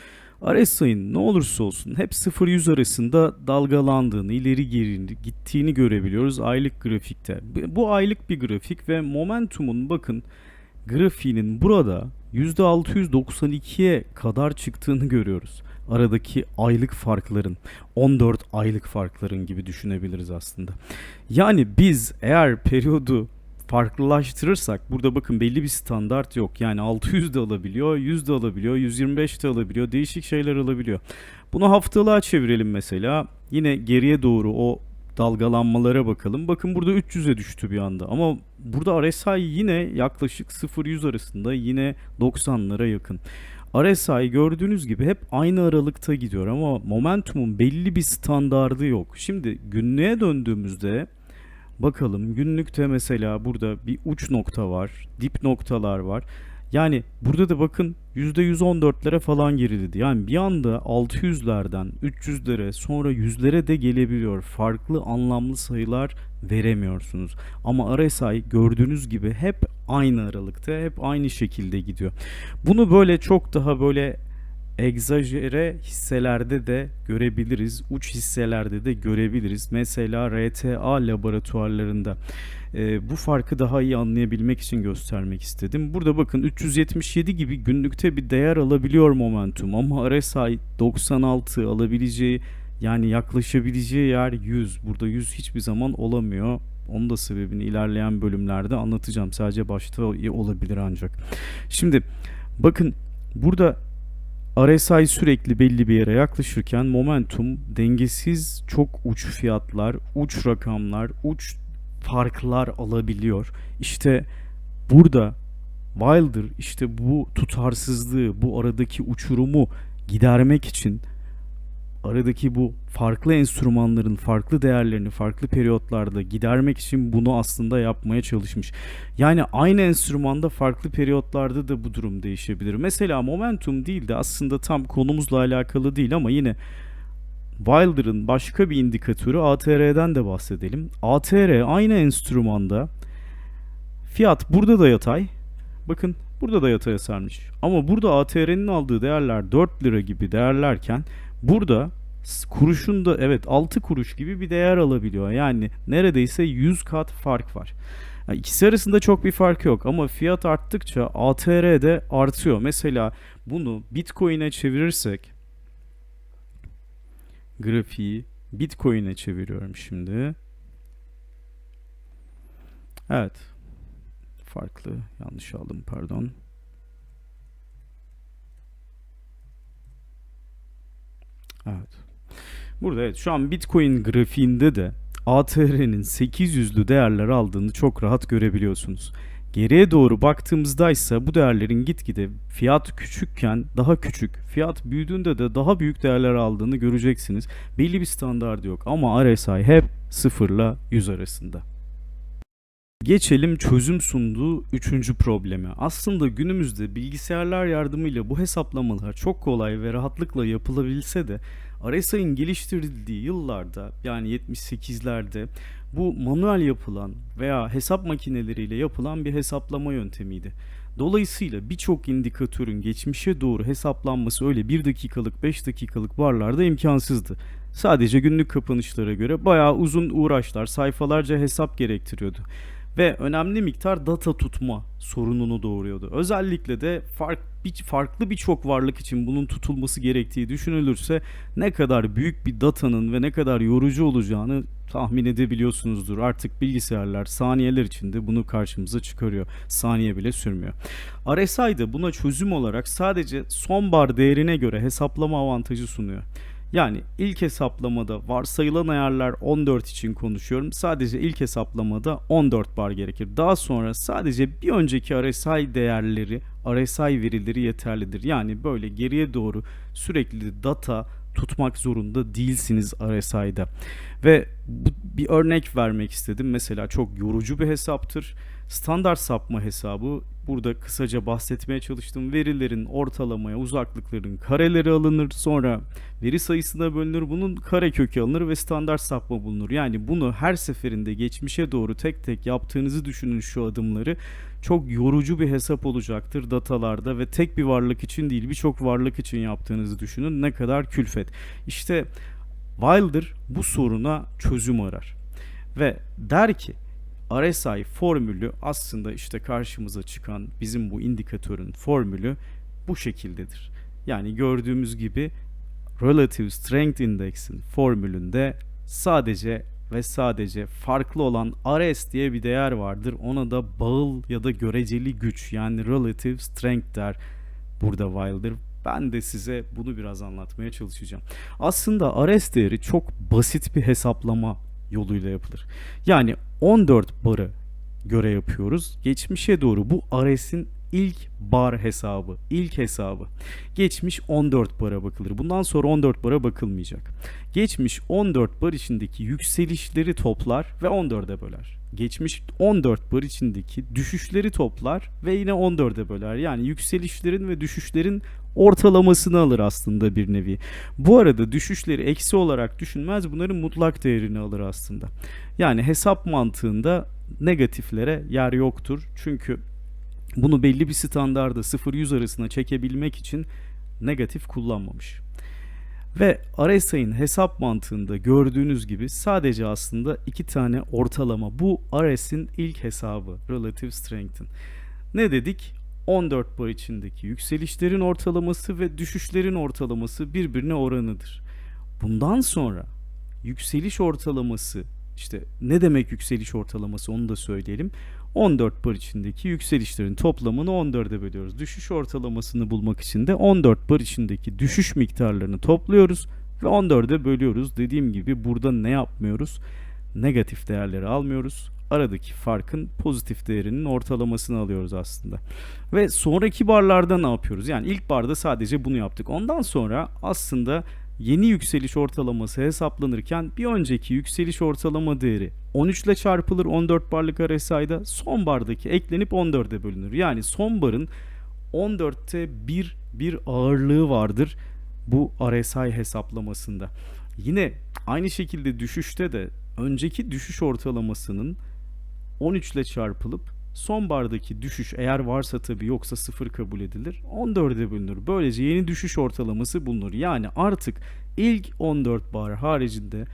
RSI'nin ne olursa olsun hep 0-100 arasında dalgalandığını, ileri geri gittiğini görebiliyoruz aylık grafikte. Bu aylık bir grafik ve momentumun bakın grafiğinin burada %692'ye kadar çıktığını görüyoruz. Aradaki aylık farkların, 14 aylık farkların gibi düşünebiliriz aslında. Yani biz eğer periyodu farklılaştırırsak burada bakın belli bir standart yok. Yani 600 de alabiliyor, 100 de alabiliyor, 125 de alabiliyor, değişik şeyler alabiliyor. Bunu haftalığa çevirelim mesela. Yine geriye doğru o dalgalanmalara bakalım. Bakın burada 300'e düştü bir anda ama burada RSI yine yaklaşık 0-100 arasında yine 90'lara yakın. RSI gördüğünüz gibi hep aynı aralıkta gidiyor ama momentumun belli bir standardı yok. Şimdi günlüğe döndüğümüzde bakalım, günlükte mesela burada bir uç nokta var, dip noktalar var. Yani burada da bakın %114'lere falan geriledi. Yani bir anda 600'lerden 300'lere, sonra 100'lere de gelebiliyor. Farklı anlamlı sayılar veremiyorsunuz. Ama RSI gördüğünüz gibi hep aynı aralıkta, hep aynı şekilde gidiyor. Bunu böyle çok daha böyle egzajere hisselerde de görebiliriz. Uç hisselerde de görebiliriz. Mesela RTA laboratuvarlarında bu farkı daha iyi anlayabilmek için göstermek istedim. Burada bakın 377 gibi günlükte bir değer alabiliyor momentum ama RSI 96 alabileceği, yani yaklaşabileceği yer 100. Burada 100 hiçbir zaman olamıyor. Onun da sebebini ilerleyen bölümlerde anlatacağım. Sadece başta olabilir ancak. Şimdi bakın burada RSI sürekli belli bir yere yaklaşırken momentum dengesiz, çok uç fiyatlar, uç rakamlar, uç farklar alabiliyor. İşte burada Wilder işte bu tutarsızlığı, bu aradaki uçurumu gidermek için, aradaki bu farklı enstrümanların farklı değerlerini farklı periyotlarda gidermek için bunu aslında yapmaya çalışmış. Yani aynı enstrümanda farklı periyotlarda da bu durum değişebilir. Mesela momentum değil de aslında tam konumuzla alakalı değil ama yine Wilder'ın başka bir indikatörü ATR'den de bahsedelim. ATR aynı enstrümanda, fiyat burada da yatay. Bakın burada da yataya sarmış. Ama burada ATR'nin aldığı değerler 4 lira gibi değerlerken burada kuruşun da evet 6 kuruş gibi bir değer alabiliyor. Yani neredeyse 100 kat fark var. Yani ikisi arasında çok bir fark yok ama fiyat arttıkça ATR de artıyor. Mesela bunu Bitcoin'e çevirirsek, grafiği Bitcoin'e çeviriyorum şimdi. Evet. Farklı. Yanlış aldım, pardon. Evet. Burada evet, şu an Bitcoin grafiğinde de ATR'nin 800'lü değerler aldığını çok rahat görebiliyorsunuz. Geriye doğru baktığımızda ise bu değerlerin gitgide fiyat küçükken daha küçük, fiyat büyüdüğünde de daha büyük değerler aldığını göreceksiniz. Belli bir standardı yok ama RSI hep 0 ile 100 arasında. Geçelim çözüm sunduğu üçüncü probleme. Aslında günümüzde bilgisayarlar yardımıyla bu hesaplamalar çok kolay ve rahatlıkla yapılabilse de RSI'nin geliştirildiği yıllarda, yani 78'lerde bu manuel yapılan veya hesap makineleriyle yapılan bir hesaplama yöntemiydi. Dolayısıyla birçok indikatörün geçmişe doğru hesaplanması öyle 1 dakikalık 5 dakikalık barlarda imkansızdı. Sadece günlük kapanışlara göre bayağı uzun uğraşlar, sayfalarca hesap gerektiriyordu ve önemli miktar data tutma sorununu doğuruyordu. Özellikle de farklı birçok varlık için bunun tutulması gerektiği düşünülürse ne kadar büyük bir datanın ve ne kadar yorucu olacağını tahmin edebiliyorsunuzdur. Artık bilgisayarlar saniyeler içinde bunu karşımıza çıkarıyor. Saniye bile sürmüyor. RSI de buna çözüm olarak sadece son bar değerine göre hesaplama avantajı sunuyor. Yani ilk hesaplamada varsayılan ayarlar 14 için konuşuyorum. Sadece ilk hesaplamada 14 bar gerekir. Daha sonra sadece bir önceki RSI değerleri, RSI verileri yeterlidir. Yani böyle geriye doğru sürekli data tutmak zorunda değilsiniz RSI'da. Ve bir örnek vermek istedim. Mesela çok yorucu bir hesaptır. Standart sapma hesabı, burada kısaca bahsetmeye çalıştığım verilerin ortalamaya uzaklıkların kareleri alınır, sonra veri sayısına bölünür, bunun karekökü alınır ve standart sapma bulunur. Yani bunu her seferinde geçmişe doğru tek tek yaptığınızı düşünün, şu adımları. Çok yorucu bir hesap olacaktır datalarda ve tek bir varlık için değil, birçok varlık için yaptığınızı düşünün, ne kadar külfet. İşte Wilder bu soruna çözüm arar ve der ki RSI formülü aslında işte karşımıza çıkan bizim bu indikatörün formülü bu şekildedir. Yani gördüğümüz gibi Relative Strength Index'in formülünde sadece ve sadece farklı olan RS diye bir değer vardır. Ona da bağıl ya da göreceli güç, yani Relative Strength der burada Wilder. Ben de size bunu biraz anlatmaya çalışacağım. Aslında RS değeri çok basit bir hesaplama yoluyla yapılır. Yani 14 barı göre yapıyoruz. Geçmişe doğru bu RS'in ilk bar hesabı, ilk hesabı. Geçmiş 14 bara bakılır. Bundan sonra 14 bara bakılmayacak. Geçmiş 14 bar içindeki yükselişleri toplar ve 14'e böler. Geçmiş 14 bar içindeki düşüşleri toplar ve yine 14'e böler. Yani yükselişlerin ve düşüşlerin ortalamasını alır aslında bir nevi. Bu arada düşüşleri eksi olarak düşünmez, bunların mutlak değerini alır aslında. Yani hesap mantığında negatiflere yer yoktur. Çünkü bunu belli bir standarda 0-100 arasına çekebilmek için negatif kullanmamış. Ve RSI'nin hesap mantığında gördüğünüz gibi sadece aslında iki tane ortalama. Bu RSI'nin ilk hesabı, Relative Strength'in. Ne dedik? 14 bar içindeki yükselişlerin ortalaması ve düşüşlerin ortalaması birbirine oranıdır. Bundan sonra yükseliş ortalaması, işte ne demek yükseliş ortalaması onu da söyleyelim. 14 bar içindeki yükselişlerin toplamını 14'e bölüyoruz. Düşüş ortalamasını bulmak için de 14 bar içindeki düşüş miktarlarını topluyoruz ve 14'e bölüyoruz. Dediğim gibi burada ne yapmıyoruz? Negatif değerleri almıyoruz. Aradaki farkın pozitif değerinin ortalamasını alıyoruz aslında. Ve sonraki barlarda ne yapıyoruz? Yani ilk barda sadece bunu yaptık. Ondan sonra aslında yeni yükseliş ortalaması hesaplanırken bir önceki yükseliş ortalama değeri 13 ile çarpılır 14 barlık RSI'da, son bardaki eklenip 14'e bölünür. Yani son barın 14'te bir ağırlığı vardır bu RSI hesaplamasında. Yine aynı şekilde düşüşte de önceki düşüş ortalamasının 13 ile çarpılıp son bardaki düşüş, eğer varsa tabii, yoksa 0 kabul edilir, 14'e bölünür. Böylece yeni düşüş ortalaması bulunur. Yani artık ilk 14 bar haricinde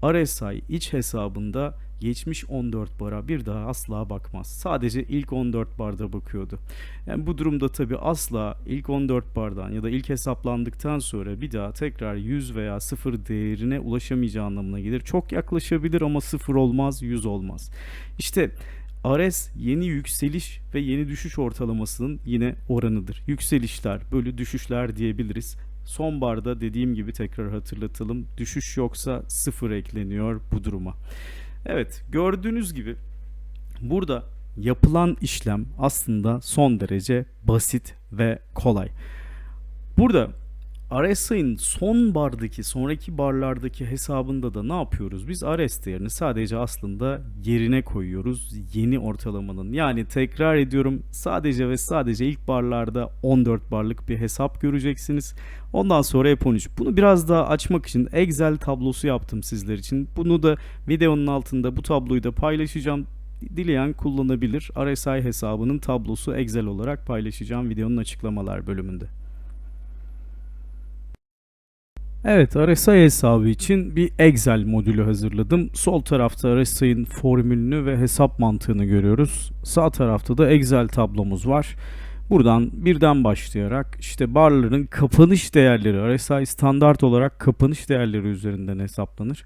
RSI iç hesabında geçmiş 14 bara bir daha asla bakmaz. Sadece ilk 14 barda bakıyordu. Yani bu durumda tabii asla ilk 14 bardan ya da ilk hesaplandıktan sonra bir daha tekrar 100 veya 0 değerine ulaşamayacağı anlamına gelir. Çok yaklaşabilir ama 0 olmaz, 100 olmaz. İşte RS yeni yükseliş ve yeni düşüş ortalamasının yine oranıdır. Yükselişler bölü düşüşler diyebiliriz. Son barda dediğim gibi tekrar hatırlatalım. Düşüş yoksa 0 ekleniyor bu duruma. Evet, gördüğünüz gibi burada yapılan işlem aslında son derece basit ve kolay. Burada RSI'nin son bardaki, sonraki barlardaki hesabında da ne yapıyoruz? Biz RS değerini sadece aslında yerine koyuyoruz yeni ortalamanın. Yani tekrar ediyorum, sadece ve sadece ilk barlarda 14 barlık bir hesap göreceksiniz. Ondan sonra F13. Bunu biraz daha açmak için Excel tablosu yaptım sizler için. Bunu da videonun altında, bu tabloyu da paylaşacağım. Dileyen kullanabilir. RSI hesabının tablosu Excel olarak paylaşacağım videonun açıklamalar bölümünde. Evet, RSI hesabı için bir Excel modülü hazırladım. Sol tarafta RSI'nin formülünü ve hesap mantığını görüyoruz. Sağ tarafta da Excel tablomuz var. Buradan birden başlayarak işte barların kapanış değerleri, RSI standart olarak kapanış değerleri üzerinden hesaplanır.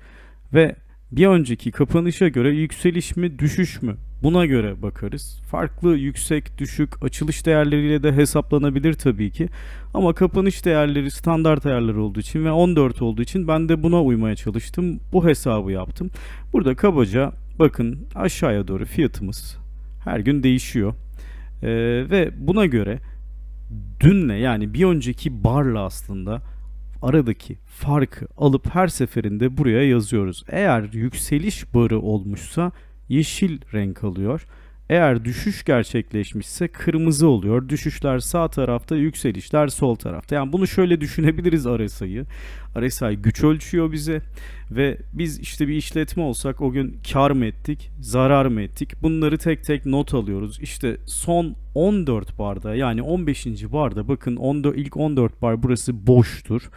Ve bir önceki kapanışa göre yükseliş mi, düşüş mü? Buna göre bakarız. Farklı yüksek, düşük, açılış değerleriyle de hesaplanabilir tabii ki. Ama kapanış değerleri standart ayarları olduğu için ve 14 olduğu için ben de buna uymaya çalıştım. Bu hesabı yaptım. Burada kabaca bakın aşağıya doğru fiyatımız her gün değişiyor. Ve buna göre dünle, yani bir önceki barla aslında aradaki farkı alıp her seferinde buraya yazıyoruz. Eğer yükseliş barı olmuşsa yeşil renk alıyor. Eğer düşüş gerçekleşmişse kırmızı oluyor. Düşüşler sağ tarafta, yükselişler sol tarafta. Yani bunu şöyle düşünebiliriz RSI'yi. RSI güç ölçüyor bize ve biz işte bir işletme olsak o gün kar mı ettik, zarar mı ettik? Bunları tek tek not alıyoruz. İşte son 14 barda, yani 15. barda bakın ilk 14 bar burası boştur.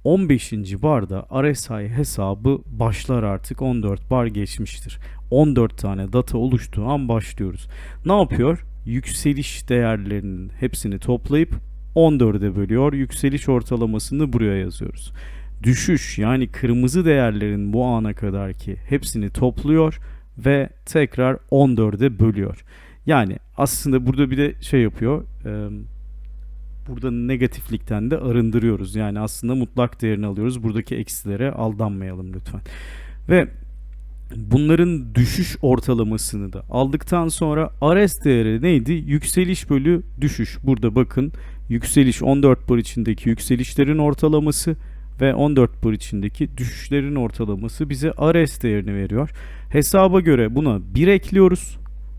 15. barda RSI hesabı başlar artık, 14 bar geçmiştir. 14 tane data oluştuğu an başlıyoruz. Ne yapıyor? Yükseliş değerlerinin hepsini toplayıp 14'e bölüyor. Yükseliş ortalamasını buraya yazıyoruz. Düşüş, yani kırmızı değerlerin bu ana kadarki hepsini topluyor ve tekrar 14'e bölüyor. Yani aslında burada bir de şey yapıyor. Burada negatiflikten de arındırıyoruz. Yani aslında mutlak değerini alıyoruz. Buradaki eksilere aldanmayalım lütfen. Ve Bunların düşüş ortalamasını da aldıktan sonra RS değeri neydi? Yükseliş bölü düşüş. Burada bakın yükseliş 14 bar içindeki yükselişlerin ortalaması ve 14 bar içindeki düşüşlerin ortalaması bize RS değerini veriyor. Hesaba göre buna 1 ekliyoruz.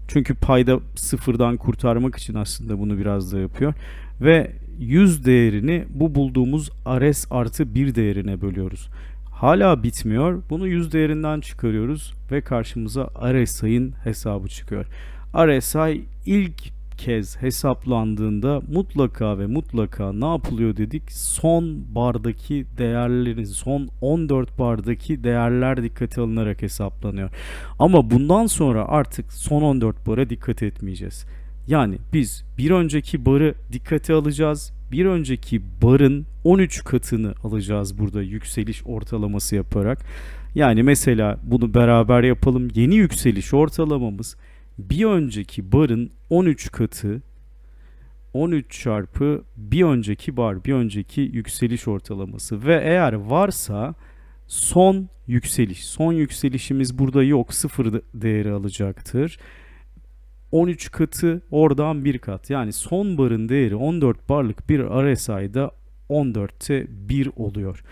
Çünkü payda sıfırdan kurtarmak için aslında bunu biraz da yapıyor. Ve 100 değerini bu bulduğumuz RS artı 1 değerine bölüyoruz. Hala bitmiyor. Bunu 100 değerinden çıkarıyoruz ve karşımıza RSI'nin hesabı çıkıyor. RSI ilk kez hesaplandığında mutlaka ve mutlaka ne yapılıyor dedik? Son bardaki değerlerin, son 14 bardaki değerler dikkate alınarak hesaplanıyor. Ama bundan sonra artık son 14 bara dikkat etmeyeceğiz. Yani biz bir önceki barı dikkate alacağız. Bir önceki barın 13 katını alacağız burada yükseliş ortalaması yaparak. Yani mesela bunu beraber yapalım. Yeni yükseliş ortalamamız bir önceki barın 13 katı, 13 çarpı bir önceki bar, bir önceki yükseliş ortalaması ve eğer varsa son yükseliş. Son yükselişimiz burada yok. Sıfır değeri alacaktır. 13 katı oradan 1 kat. Yani son barın değeri 14 barlık bir RSI'da 14'te 1 oluyor.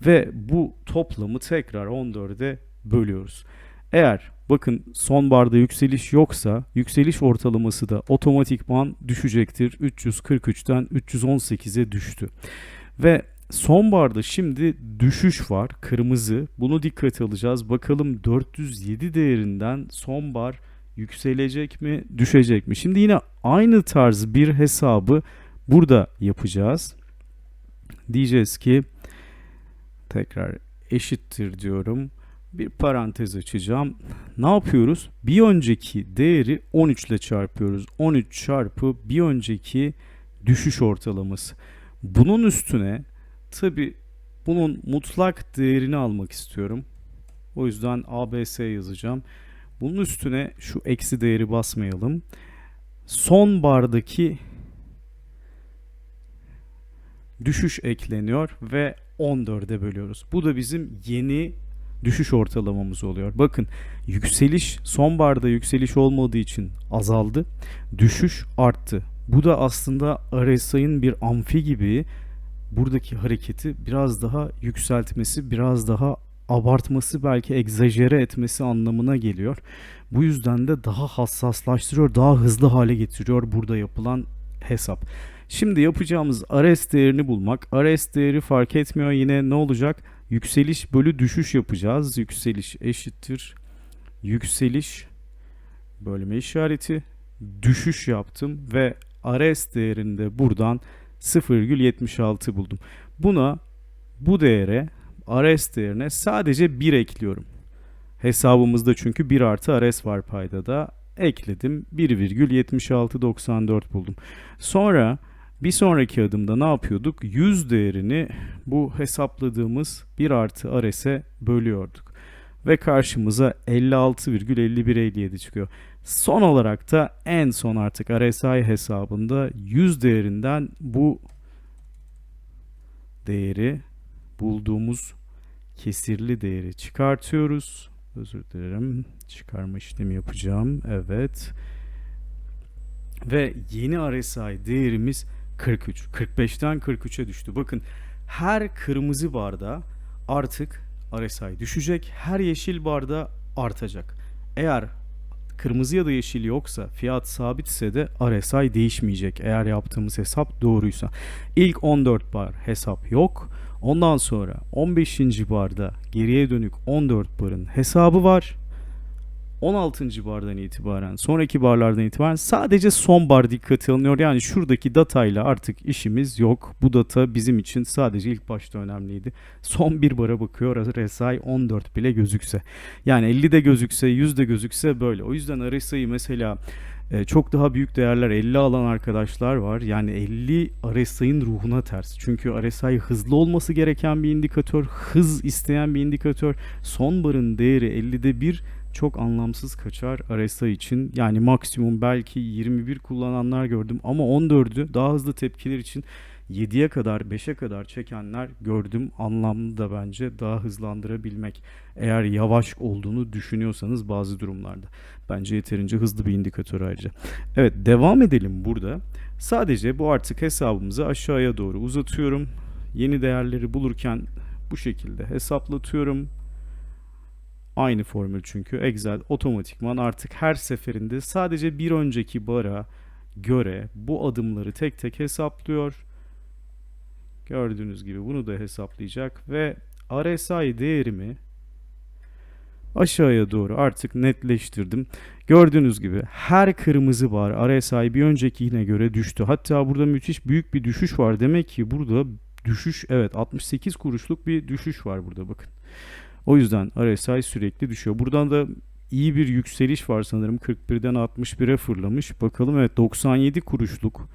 Ve bu toplamı tekrar 14'e bölüyoruz. Eğer bakın son barda yükseliş yoksa yükseliş ortalaması da otomatikman düşecektir. 343'ten 318'e düştü. Ve son barda şimdi düşüş var. Kırmızı. Bunu dikkate alacağız. Bakalım 407 değerinden son bar yükselecek mi, düşecek mi? Şimdi yine aynı tarz bir hesabı burada yapacağız. Diyeceğiz ki tekrar eşittir diyorum. Bir parantez açacağım. Ne yapıyoruz? Bir önceki değeri 13 ile çarpıyoruz. 13 çarpı bir önceki düşüş ortalaması. Bunun üstüne tabi bunun mutlak değerini almak istiyorum. O yüzden ABS yazacağım. Bunun üstüne şu eksi değeri basmayalım. Son bardaki düşüş ekleniyor ve 14'e bölüyoruz. Bu da bizim yeni düşüş ortalamamız oluyor. Bakın yükseliş son barda yükseliş olmadığı için azaldı. Düşüş arttı. Bu da aslında RSI'nin bir amfi gibi buradaki hareketi biraz daha yükseltmesi, biraz daha abartması, belki egzajere etmesi anlamına geliyor. Bu yüzden de daha hassaslaştırıyor, daha hızlı hale getiriyor burada yapılan hesap. Şimdi yapacağımız RS değerini bulmak. RS değeri fark etmiyor. Yine ne olacak? Yükseliş bölü düşüş yapacağız. Yükseliş eşittir. Yükseliş bölme işareti. Düşüş yaptım ve RS değerini de buradan 0,76 buldum. Bu değere RS değerine sadece 1 ekliyorum. Hesabımızda çünkü 1 artı RS var payda da. Ekledim. 1,7694 buldum. Sonra bir sonraki adımda ne yapıyorduk? 100 değerini bu hesapladığımız 1 artı RS'e bölüyorduk. Ve karşımıza 56,5157 çıkıyor. Son olarak da en son artık RSI hesabında 100 değerinden bu değeri, bulduğumuz kesirli değeri çıkartıyoruz. Özür dilerim. Çıkarma işlemi yapacağım. Evet. Ve yeni RSI değerimiz 43. 45'ten 43'e düştü. Bakın her kırmızı barda artık RSI düşecek. Her yeşil barda artacak. Eğer kırmızı ya da yeşil yoksa, fiyat sabitse de RSI değişmeyecek. Eğer yaptığımız hesap doğruysa. İlk 14 bar hesap yok. Ondan sonra 15. barda geriye dönük 14 barın hesabı var. 16. bardan itibaren, sonraki barlardan itibaren sadece son bar dikkate alınıyor. Yani şuradaki datayla artık işimiz yok. Bu data bizim için sadece ilk başta önemliydi. Son bir bara bakıyor, RSI 14 bile gözükse. Yani 50 de gözükse, 100 de gözükse böyle. O yüzden RSI'yi mesela çok daha büyük değerler 50 alan arkadaşlar var. Yani 50 RSI'nin ruhuna ters. Çünkü RSI hızlı olması gereken bir indikatör, hız isteyen bir indikatör. Son barın değeri 50'de 1 çok anlamsız kaçar RSI için. Yani maksimum belki 21 kullananlar gördüm ama 14'ü daha hızlı tepkiler için 7'ye kadar 5'e kadar çekenler gördüm. Anlamlı da bence daha hızlandırabilmek. Eğer yavaş olduğunu düşünüyorsanız bazı durumlarda. Bence yeterince hızlı bir indikatör ayrıca. Evet, devam edelim burada. Sadece bu artık hesabımızı aşağıya doğru uzatıyorum. Yeni değerleri bulurken bu şekilde hesaplatıyorum. Aynı formül çünkü Excel otomatikman artık her seferinde sadece bir önceki bara göre bu adımları tek tek hesaplıyor. Gördüğünüz gibi bunu da hesaplayacak ve RSI değerimi aşağıya doğru artık netleştirdim. Gördüğünüz gibi her kırmızı bar RSI bir öncekine göre düştü. Hatta burada müthiş büyük bir düşüş var. Demek ki burada düşüş, evet, 68 kuruşluk bir düşüş var burada, bakın. O yüzden RSI sürekli düşüyor. Buradan da iyi bir yükseliş var sanırım. 41'den 61'e fırlamış. Bakalım, evet, 97 kuruşluk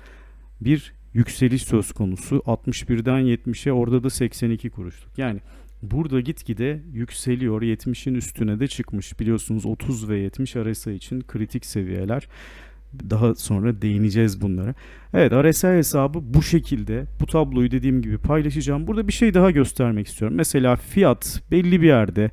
bir yükseliş söz konusu. 61'den 70'e, orada da 82 kuruşluk. Yani burada gitgide yükseliyor. 70'in üstüne de çıkmış. Biliyorsunuz 30 ve 70 RSI için kritik seviyeler. Daha sonra değineceğiz bunlara. Evet, RSI hesabı bu şekilde. Bu tabloyu dediğim gibi paylaşacağım. Burada bir şey daha göstermek istiyorum. Mesela fiyat belli bir yerde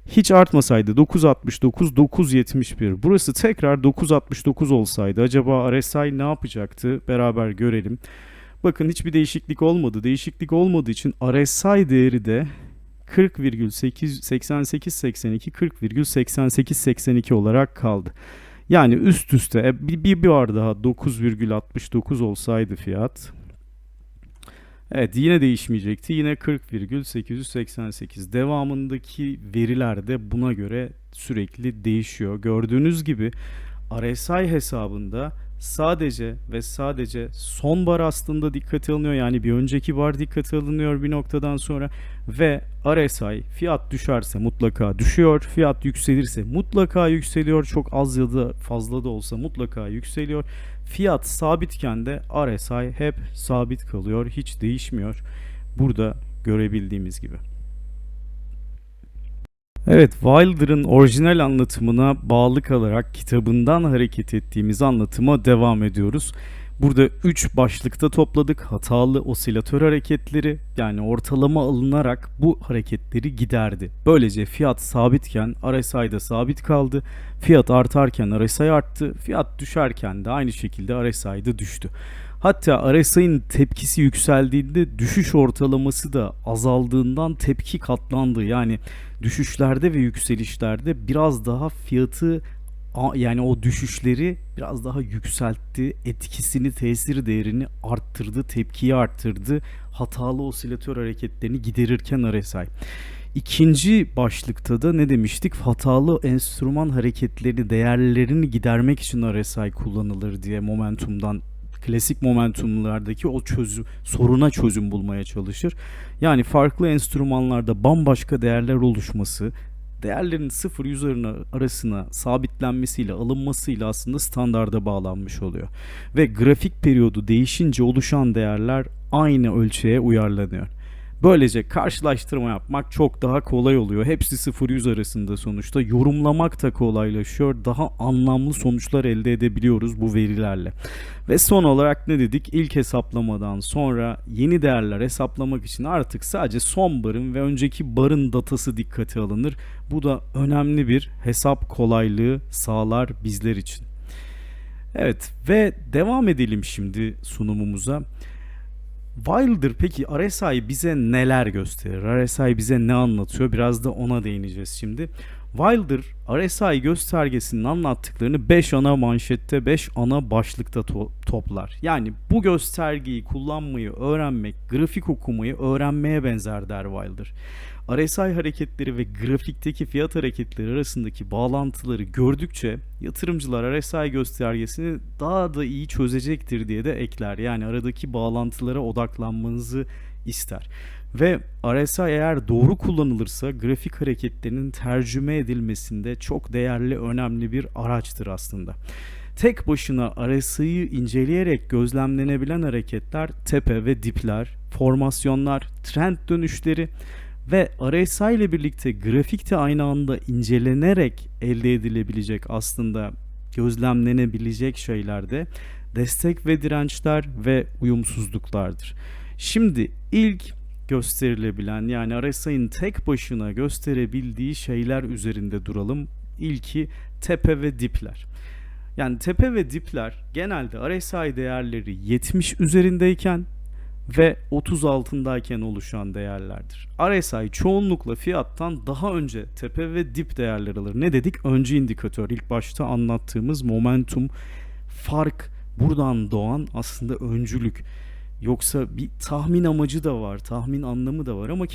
hiç artmasaydı 9.69, 9.71. Burası tekrar 9.69 olsaydı acaba RSI ne yapacaktı? Beraber görelim. Bakın, hiçbir değişiklik olmadı. Değişiklik olmadığı için RSI değeri de 40,8882, 40,8882 olarak kaldı. Yani üst üste bir var daha 9,69 olsaydı fiyat. Evet, yine değişmeyecekti. Yine 40,888. Devamındaki veriler de buna göre sürekli değişiyor. Gördüğünüz gibi RSI hesabında sadece ve sadece son bar aslında dikkate alınıyor. Yani bir önceki bar dikkate alınıyor bir noktadan sonra ve RSI fiyat düşerse mutlaka düşüyor. Fiyat yükselirse mutlaka yükseliyor. Çok az ya da fazla da olsa mutlaka yükseliyor. Fiyat sabitken de RSI hep sabit kalıyor. Hiç değişmiyor. Burada görebildiğimiz gibi. Evet, Wilder'ın orijinal anlatımına bağlı kalarak kitabından hareket ettiğimiz anlatıma devam ediyoruz. Burada 3 başlıkta topladık. Hatalı osilatör hareketleri, yani ortalama alınarak bu hareketleri giderdi. Böylece fiyat sabitken RSI'da sabit kaldı. Fiyat artarken RSI arttı. Fiyat düşerken de aynı şekilde RSI'da düştü. Hatta RSI'nin tepkisi yükseldiğinde düşüş ortalaması da azaldığından tepki katlandı. Yani düşüşlerde ve yükselişlerde biraz daha fiyatı, yani o düşüşleri biraz daha yükseltti. Etkisini, tesir değerini arttırdı, tepkiyi arttırdı. Hatalı osilatör hareketlerini giderirken RSI. İkinci başlıkta da ne demiştik? Hatalı enstrüman hareketlerini, değerlerini gidermek için RSI kullanılır diye momentumdan, klasik momentumlardaki o soruna çözüm bulmaya çalışır. Yani farklı enstrümanlarda bambaşka değerler oluşması, değerlerin 0-100 arasına sabitlenmesiyle, alınmasıyla aslında standarda bağlanmış oluyor. Ve grafik periyodu değişince oluşan değerler aynı ölçüye uyarlanıyor. Böylece karşılaştırma yapmak çok daha kolay oluyor. Hepsi 0-100 arasında sonuçta. Yorumlamak da kolaylaşıyor. Daha anlamlı sonuçlar elde edebiliyoruz bu verilerle. Ve son olarak ne dedik? İlk hesaplamadan sonra yeni değerler hesaplamak için artık sadece son barın ve önceki barın datası dikkate alınır. Bu da önemli bir hesap kolaylığı sağlar bizler için. Evet, ve devam edelim şimdi sunumumuza. Wilder, peki RSI bize neler gösterir? RSI bize ne anlatıyor? Biraz da ona değineceğiz şimdi. Wilder, RSI göstergesinin anlattıklarını 5 ana manşette, 5 ana başlıkta toplar. Yani bu göstergeyi kullanmayı öğrenmek, grafik okumayı öğrenmeye benzer der Wilder. RSI hareketleri ve grafikteki fiyat hareketleri arasındaki bağlantıları gördükçe yatırımcılar RSI göstergesini daha da iyi çözecektir diye de ekler. Yani aradaki bağlantılara odaklanmanızı ister. Ve RSI eğer doğru kullanılırsa grafik hareketlerinin tercüme edilmesinde çok değerli, önemli bir araçtır aslında. Tek başına RSI'yi inceleyerek gözlemlenebilen hareketler tepe ve dipler, formasyonlar, trend dönüşleri ve RSI ile birlikte grafik de aynı anda incelenerek elde edilebilecek, aslında gözlemlenebilecek şeyler de destek ve dirençler ve uyumsuzluklardır. Şimdi ilk gösterilebilen, yani RSI'nin tek başına gösterebildiği şeyler üzerinde duralım. İlki tepe ve dipler. Yani tepe ve dipler genelde RSI değerleri 70 üzerindeyken ve 30 altındayken oluşan değerlerdir. RSI çoğunlukla fiyattan daha önce tepe ve dip değerler alır. Ne dedik? Öncü indikatör. İlk başta anlattığımız momentum, fark, buradan doğan aslında öncülük. Yoksa bir tahmin amacı da var, tahmin anlamı da var ama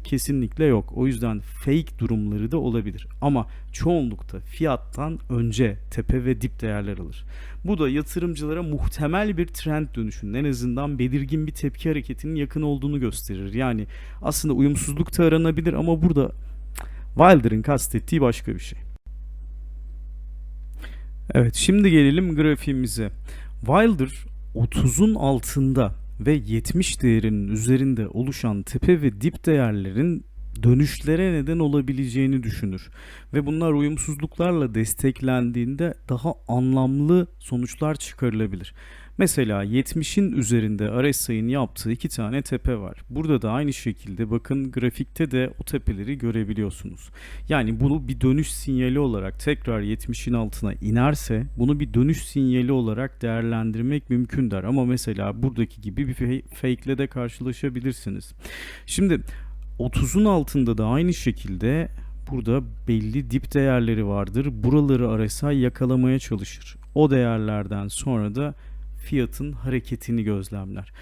kesinlikle yok. O yüzden fake durumları da olabilir. Ama çoğunlukta fiyattan önce tepe ve dip değerler alır. Bu da yatırımcılara muhtemel bir trend dönüşünün, en azından belirgin bir tepki hareketinin yakın olduğunu gösterir. Yani aslında uyumsuzluk da aranabilir ama burada Wilder'ın kastettiği başka bir şey. Evet, şimdi gelelim grafiğimize. Wilder 30'un altında ve 70 değerinin üzerinde oluşan tepe ve dip değerlerin dönüşlere neden olabileceğini düşünür. Ve bunlar uyumsuzluklarla desteklendiğinde daha anlamlı sonuçlar çıkarılabilir. Mesela 70'in üzerinde RSI'nin yaptığı iki tane tepe var. Burada da aynı şekilde bakın, grafikte de o tepeleri görebiliyorsunuz. Yani bunu bir dönüş sinyali olarak, tekrar 70'in altına inerse bunu bir dönüş sinyali olarak değerlendirmek mümkün der. Ama mesela buradaki gibi bir fake ile de karşılaşabilirsiniz. Şimdi 30'un altında da aynı şekilde burada belli dip değerleri vardır. Buraları RSI yakalamaya çalışır. O değerlerden sonra da fiyatın hareketini gözlemler.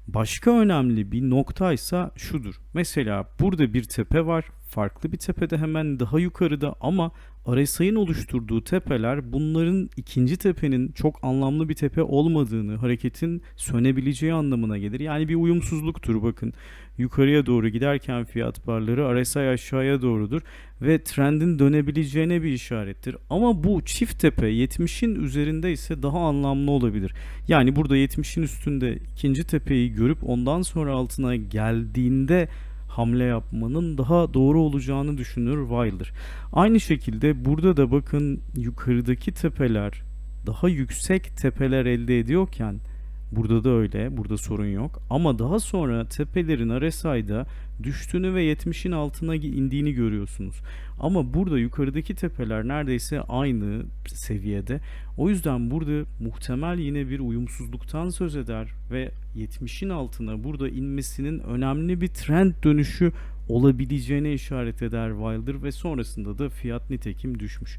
Başka önemli bir noktaysa şudur. Mesela burada bir tepe var. Farklı bir tepede hemen daha yukarıda ama RSI'nin oluşturduğu tepeler bunların ikinci tepenin çok anlamlı bir tepe olmadığını, hareketin sönebileceği anlamına gelir. Yani bir uyumsuzluktur bakın. Yukarıya doğru giderken fiyat barları, RSI aşağıya doğrudur ve trendin dönebileceğine bir işarettir. Ama bu çift tepe 70'in üzerinde ise daha anlamlı olabilir. Yani burada 70'in üstünde ikinci tepeyi görüp ondan sonra altına geldiğinde hamle yapmanın daha doğru olacağını düşünür Wilder. Aynı şekilde burada da bakın, yukarıdaki tepeler daha yüksek tepeler elde ediyorken burada da öyle, burada sorun yok. Ama daha sonra tepelerin RSI'da düştüğünü ve 70'in altına indiğini görüyorsunuz. Ama burada yukarıdaki tepeler neredeyse aynı seviyede. O yüzden burada muhtemel yine bir uyumsuzluktan söz eder ve 70'in altına burada inmesinin önemli bir trend dönüşü olabileceğine işaret eder Wilder ve sonrasında da fiyat nitekim düşmüş.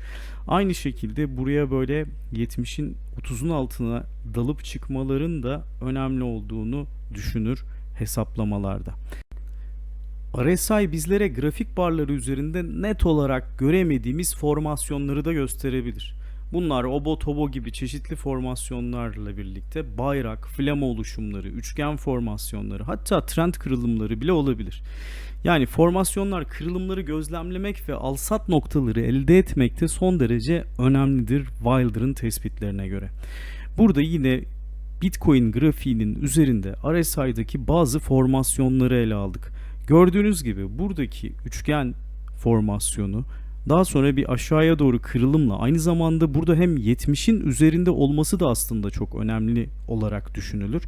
Aynı şekilde buraya böyle 70'in 30'un altına dalıp çıkmaların da önemli olduğunu düşünür hesaplamalarda. RSI bizlere grafik barları üzerinde net olarak göremediğimiz formasyonları da gösterebilir. Bunlar obo tobo gibi çeşitli formasyonlarla birlikte bayrak, flama oluşumları, üçgen formasyonları, hatta trend kırılımları bile olabilir. Yani formasyonlar, kırılımları gözlemlemek ve alsat noktaları elde etmekte son derece önemlidir Wilder'ın tespitlerine göre. Burada yine Bitcoin grafiğinin üzerinde RSI'daki bazı formasyonları ele aldık. Gördüğünüz gibi buradaki üçgen formasyonu daha sonra bir aşağıya doğru kırılımla, aynı zamanda burada hem 70'in üzerinde olması da aslında çok önemli olarak düşünülür.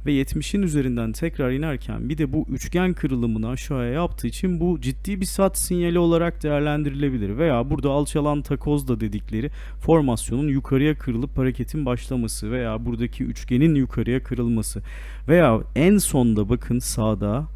Ve 70'in üzerinden tekrar inerken bir de bu üçgen kırılımını aşağıya yaptığı için bu ciddi bir sat sinyali olarak değerlendirilebilir. Veya burada alçalan takoz da dedikleri formasyonun yukarıya kırılıp hareketin başlaması veya buradaki üçgenin yukarıya kırılması. Veya en sonda bakın sağda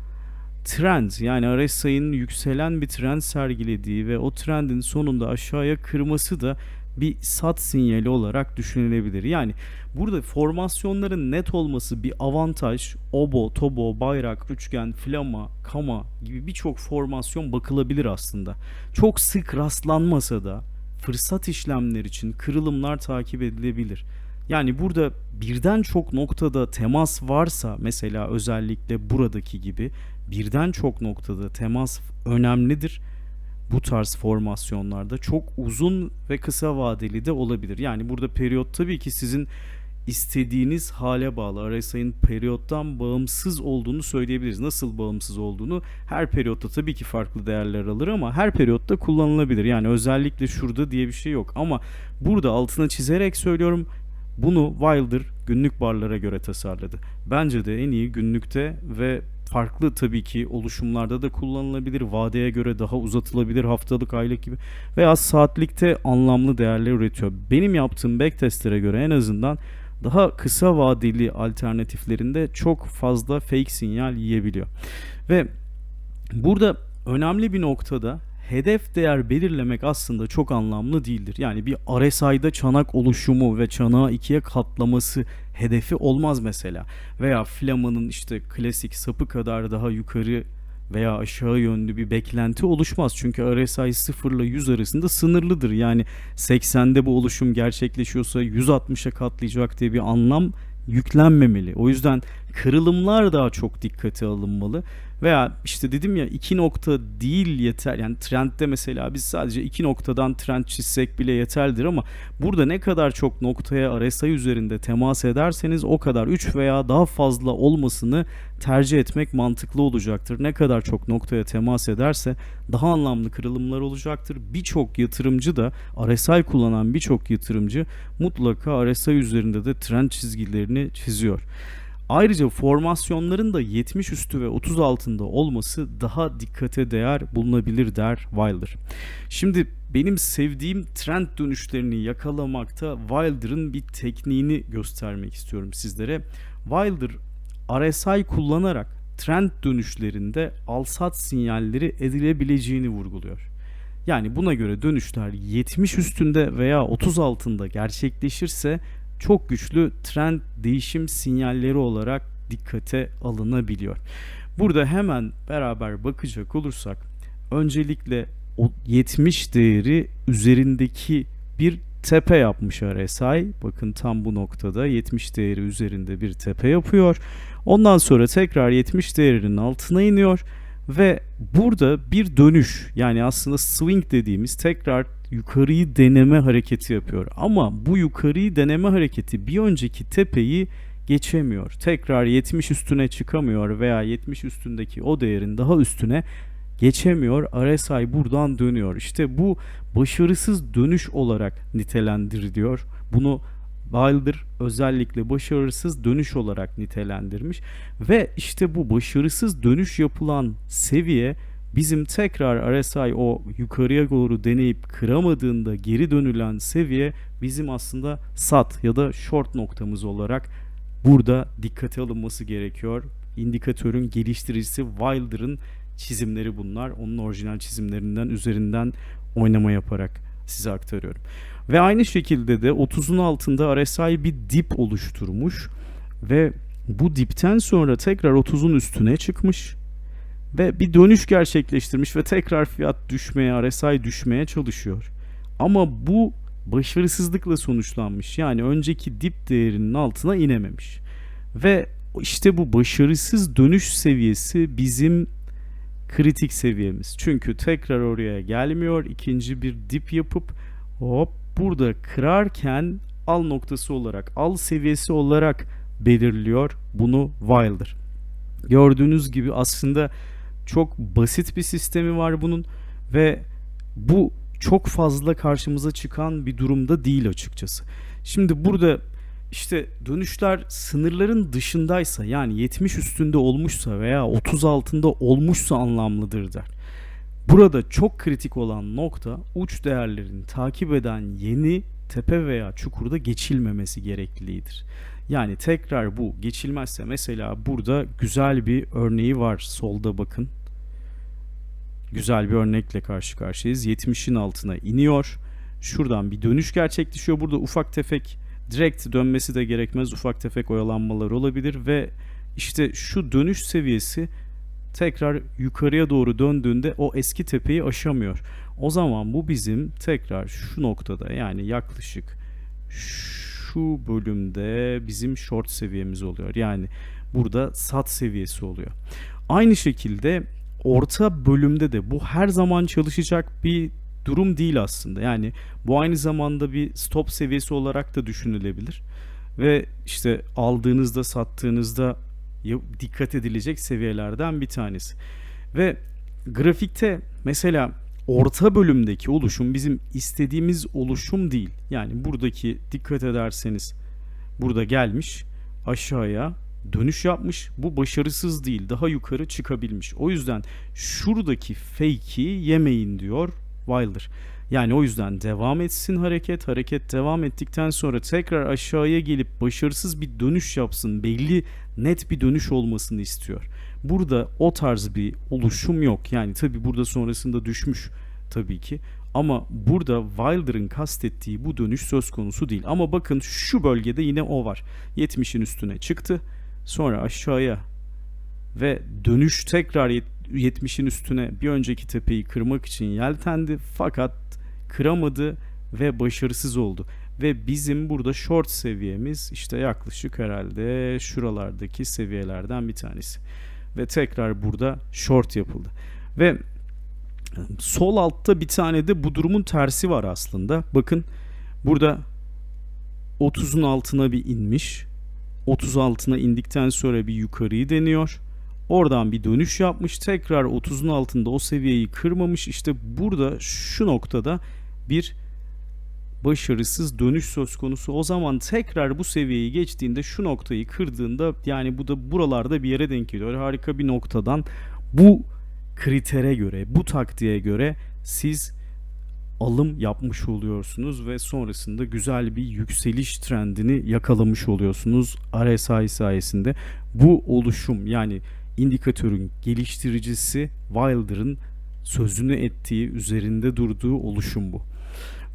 trend, yani RSI'nin yükselen bir trend sergilediği ve o trendin sonunda aşağıya kırması da bir sat sinyali olarak düşünülebilir. Yani burada formasyonların net olması bir avantaj. Obo, tobo, bayrak, üçgen, flama, kama gibi birçok formasyon bakılabilir aslında. Çok sık rastlanmasa da fırsat işlemler için kırılımlar takip edilebilir. Yani burada birden çok noktada temas varsa, mesela özellikle buradaki gibi birden çok noktada temas önemlidir. Bu tarz formasyonlarda çok uzun ve kısa vadeli de olabilir. Yani burada periyot tabii ki sizin istediğiniz hale bağlı. RSI'nin periyottan bağımsız olduğunu söyleyebiliriz. Nasıl bağımsız olduğunu? Her periyotta tabii ki farklı değerler alır ama her periyotta kullanılabilir. Yani özellikle şurada diye bir şey yok. Ama burada altına çizerek söylüyorum. Bunu Wilder günlük barlara göre tasarladı. Bence de en iyi günlükte ve farklı tabii ki oluşumlarda da kullanılabilir. Vadeye göre daha uzatılabilir, haftalık, aylık gibi veya saatlikte anlamlı değerler üretiyor. Benim yaptığım backtestlere göre en azından daha kısa vadeli alternatiflerinde çok fazla fake sinyal yiyebiliyor. Ve burada önemli bir noktada hedef değer belirlemek aslında çok anlamlı değildir. Yani bir RSI'da çanak oluşumu ve çanağı ikiye katlaması hedefi olmaz mesela. Veya Flaman'ın işte klasik sapı kadar daha yukarı veya aşağı yönlü bir beklenti oluşmaz. Çünkü RSI 0 ile 100 arasında sınırlıdır. Yani 80'de bu oluşum gerçekleşiyorsa 160'a katlayacak diye bir anlam yüklenmemeli. O yüzden kırılımlar daha çok dikkate alınmalı. Veya işte dedim ya 2 nokta değil yeter. Yani trendde mesela biz sadece 2 noktadan trend çizsek bile yeterlidir ama burada ne kadar çok noktaya RSI üzerinde temas ederseniz o kadar 3 veya daha fazla olmasını tercih etmek mantıklı olacaktır. Ne kadar çok noktaya temas ederse daha anlamlı kırılımlar olacaktır. Birçok yatırımcı da RSI kullanan birçok yatırımcı mutlaka RSI üzerinde de trend çizgilerini çiziyor. Ayrıca formasyonların da 70 üstü ve 30 altında olması daha dikkate değer bulunabilir der Wilder. Şimdi benim sevdiğim trend dönüşlerini yakalamakta Wilder'ın bir tekniğini göstermek istiyorum sizlere. Wilder RSI kullanarak trend dönüşlerinde al-sat sinyalleri edilebileceğini vurguluyor. Yani buna göre dönüşler 70 üstünde veya 30 altında gerçekleşirse çok güçlü trend değişim sinyalleri olarak dikkate alınabiliyor. Burada hemen beraber bakacak olursak öncelikle o 70 değeri üzerindeki bir tepe yapmış RSI. Bakın tam bu noktada 70 değeri üzerinde bir tepe yapıyor. Ondan sonra tekrar 70 değerinin altına iniyor ve burada bir dönüş, yani aslında swing dediğimiz tekrar yukarıyı deneme hareketi yapıyor. Ama bu yukarıyı deneme hareketi bir önceki tepeyi geçemiyor. Tekrar 70 üstüne çıkamıyor veya 70 üstündeki o değerin daha üstüne geçemiyor. RSI buradan dönüyor. İşte bu başarısız dönüş olarak nitelendiriliyor. Bunu Wilder özellikle başarısız dönüş olarak nitelendirmiş ve işte bu başarısız dönüş yapılan seviye bizim tekrar RSI o yukarıya doğru deneyip kıramadığında geri dönülen seviye bizim aslında sat ya da short noktamız olarak burada dikkate alınması gerekiyor. İndikatörün geliştiricisi Wilder'ın çizimleri bunlar. Onun orijinal çizimlerinden üzerinden oynama yaparak size aktarıyorum. Ve aynı şekilde de 30'un altında RSI bir dip oluşturmuş ve bu dipten sonra tekrar 30'un üstüne çıkmış ve bir dönüş gerçekleştirmiş ve tekrar fiyat düşmeye, RSI düşmeye çalışıyor. Ama bu başarısızlıkla sonuçlanmış. Yani önceki dip değerinin altına inememiş. Ve işte bu başarısız dönüş seviyesi bizim kritik seviyemiz. Çünkü tekrar oraya gelmiyor. İkinci bir dip yapıp hop burada kırarken al noktası olarak, al seviyesi olarak belirliyor bunu Wilder. Gördüğünüz gibi aslında çok basit bir sistemi var bunun ve bu çok fazla karşımıza çıkan bir durumda değil açıkçası. Şimdi burada işte dönüşler sınırların dışındaysa, yani 70 üstünde olmuşsa veya 30 altında olmuşsa anlamlıdır der. Burada çok kritik olan nokta uç değerlerin takip eden yeni tepe veya çukurda geçilmemesi gerekliliğidir. Yani tekrar bu geçilmezse, mesela burada güzel bir örneği var, solda bakın. Güzel bir örnekle karşı karşıyayız. 70'in altına iniyor. Şuradan bir dönüş gerçekleşiyor. Burada ufak tefek direkt dönmesi de gerekmez. Ufak tefek oyalanmalar olabilir ve işte şu dönüş seviyesi tekrar yukarıya doğru döndüğünde o eski tepeyi aşamıyor. O zaman bu bizim tekrar şu noktada, yani yaklaşık şu bölümde bizim short seviyemiz oluyor. Yani burada sat seviyesi oluyor. Aynı şekilde orta bölümde de bu her zaman çalışacak bir durum değil aslında. Yani bu aynı zamanda bir stop seviyesi olarak da düşünülebilir. ve işte aldığınızda sattığınızda dikkat edilecek seviyelerden bir tanesi. Ve grafikte mesela orta bölümdeki oluşum bizim istediğimiz oluşum değil. Yani buradaki dikkat ederseniz burada gelmiş aşağıya dönüş yapmış. Bu başarısız değil. Daha yukarı çıkabilmiş. O yüzden şuradaki fake'i yemeyin diyor Wilder. Yani o yüzden devam etsin hareket. Hareket devam ettikten sonra tekrar aşağıya gelip başarısız bir dönüş yapsın. Belli net bir dönüş olmasını istiyor. Burada o tarz bir oluşum yok. Yani tabi burada sonrasında düşmüş tabii ki. Ama burada Wilder'ın kastettiği bu dönüş söz konusu değil. Ama bakın şu bölgede yine o var. 70'in üstüne çıktı. Sonra aşağıya ve dönüş tekrar 70'in üstüne bir önceki tepeyi kırmak için yeltendi. Fakat kıramadı ve başarısız oldu. Ve bizim burada short seviyemiz işte yaklaşık herhalde şuralardaki seviyelerden bir tanesi. Ve tekrar burada short yapıldı. Ve sol altta bir tane de bu durumun tersi var aslında. Bakın burada 30'un altına bir inmiş. 30 altına indikten sonra bir yukarıyı deniyor. Oradan bir dönüş yapmış. Tekrar 30'un altında o seviyeyi kırmamış. İşte burada şu noktada bir başarısız dönüş söz konusu. O zaman tekrar bu seviyeyi geçtiğinde şu noktayı kırdığında yani bu da buralarda bir yere denk geliyor. Harika bir noktadan bu kritere göre, bu taktiğe göre siz alım yapmış oluyorsunuz ve sonrasında güzel bir yükseliş trendini yakalamış oluyorsunuz RSI sayesinde. Bu oluşum yani indikatörün geliştiricisi Wilder'ın sözünü ettiği, üzerinde durduğu oluşum bu.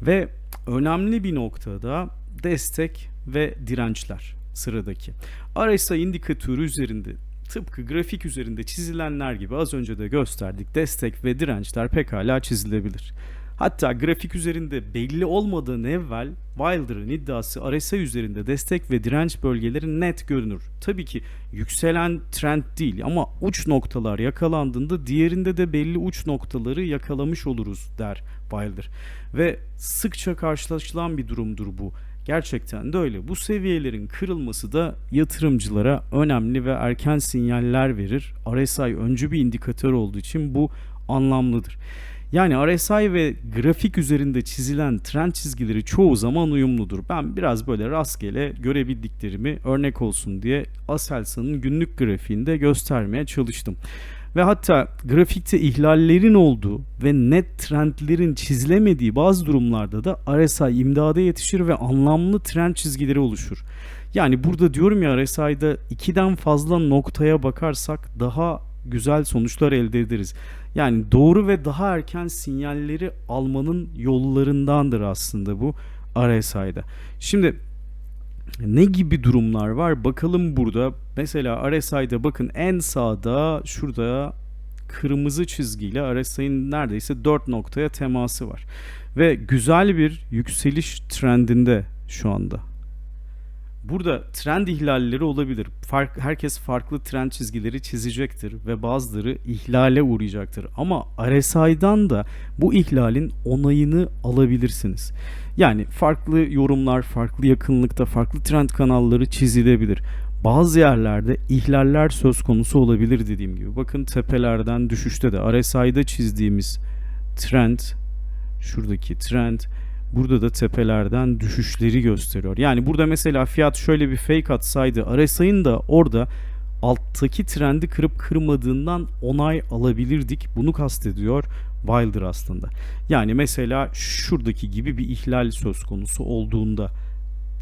Ve önemli bir noktada destek ve dirençler sıradaki. RSI indikatörü üzerinde tıpkı grafik üzerinde çizilenler gibi az önce de gösterdik. Destek ve dirençler pekala çizilebilir. Hatta grafik üzerinde belli olmadan evvel Wilder'ın iddiası RSI üzerinde destek ve direnç bölgeleri net görünür. Tabii ki yükselen trend değil ama uç noktalar yakalandığında diğerinde de belli uç noktaları yakalamış oluruz der Wilder. Ve sıkça karşılaşılan bir durumdur bu. Gerçekten de öyle. Bu seviyelerin kırılması da yatırımcılara önemli ve erken sinyaller verir. RSI öncü bir indikatör olduğu için bu anlamlıdır. Yani RSI ve grafik üzerinde çizilen trend çizgileri çoğu zaman uyumludur. Ben biraz böyle rastgele görebildiklerimi örnek olsun diye Aselsan'ın günlük grafiğinde göstermeye çalıştım. Ve hatta grafikte ihlallerin olduğu ve net trendlerin çizilemediği bazı durumlarda da RSI imdada yetişir ve anlamlı trend çizgileri oluşur. Yani burada diyorum ya RSI'da 2'den fazla noktaya bakarsak daha güzel sonuçlar elde ederiz. Yani doğru ve daha erken sinyalleri almanın yollarındandır aslında bu RSI'da. Şimdi ne gibi durumlar var? Bakalım burada. Mesela RSI'da bakın en sağda şurada kırmızı çizgiyle RSI'nin neredeyse 4 noktaya teması var. Ve güzel bir yükseliş trendinde şu anda. Burada trend ihlalleri olabilir. Herkes farklı trend çizgileri çizecektir ve bazıları ihlale uğrayacaktır. Ama RSI'dan da bu ihlalin onayını alabilirsiniz. Yani farklı yorumlar, farklı yakınlıkta, farklı trend kanalları çizilebilir. Bazı yerlerde ihlaller söz konusu olabilir dediğim gibi. Bakın tepelerden düşüşte de RSI'da çizdiğimiz trend, şuradaki trend, burada da tepelerden düşüşleri gösteriyor. Yani burada mesela fiyat şöyle bir fake atsaydı RSI'nin da orada alttaki trendi kırıp kırmadığından onay alabilirdik. Bunu kastediyor Wilder aslında. Yani mesela şuradaki gibi bir ihlal söz konusu olduğunda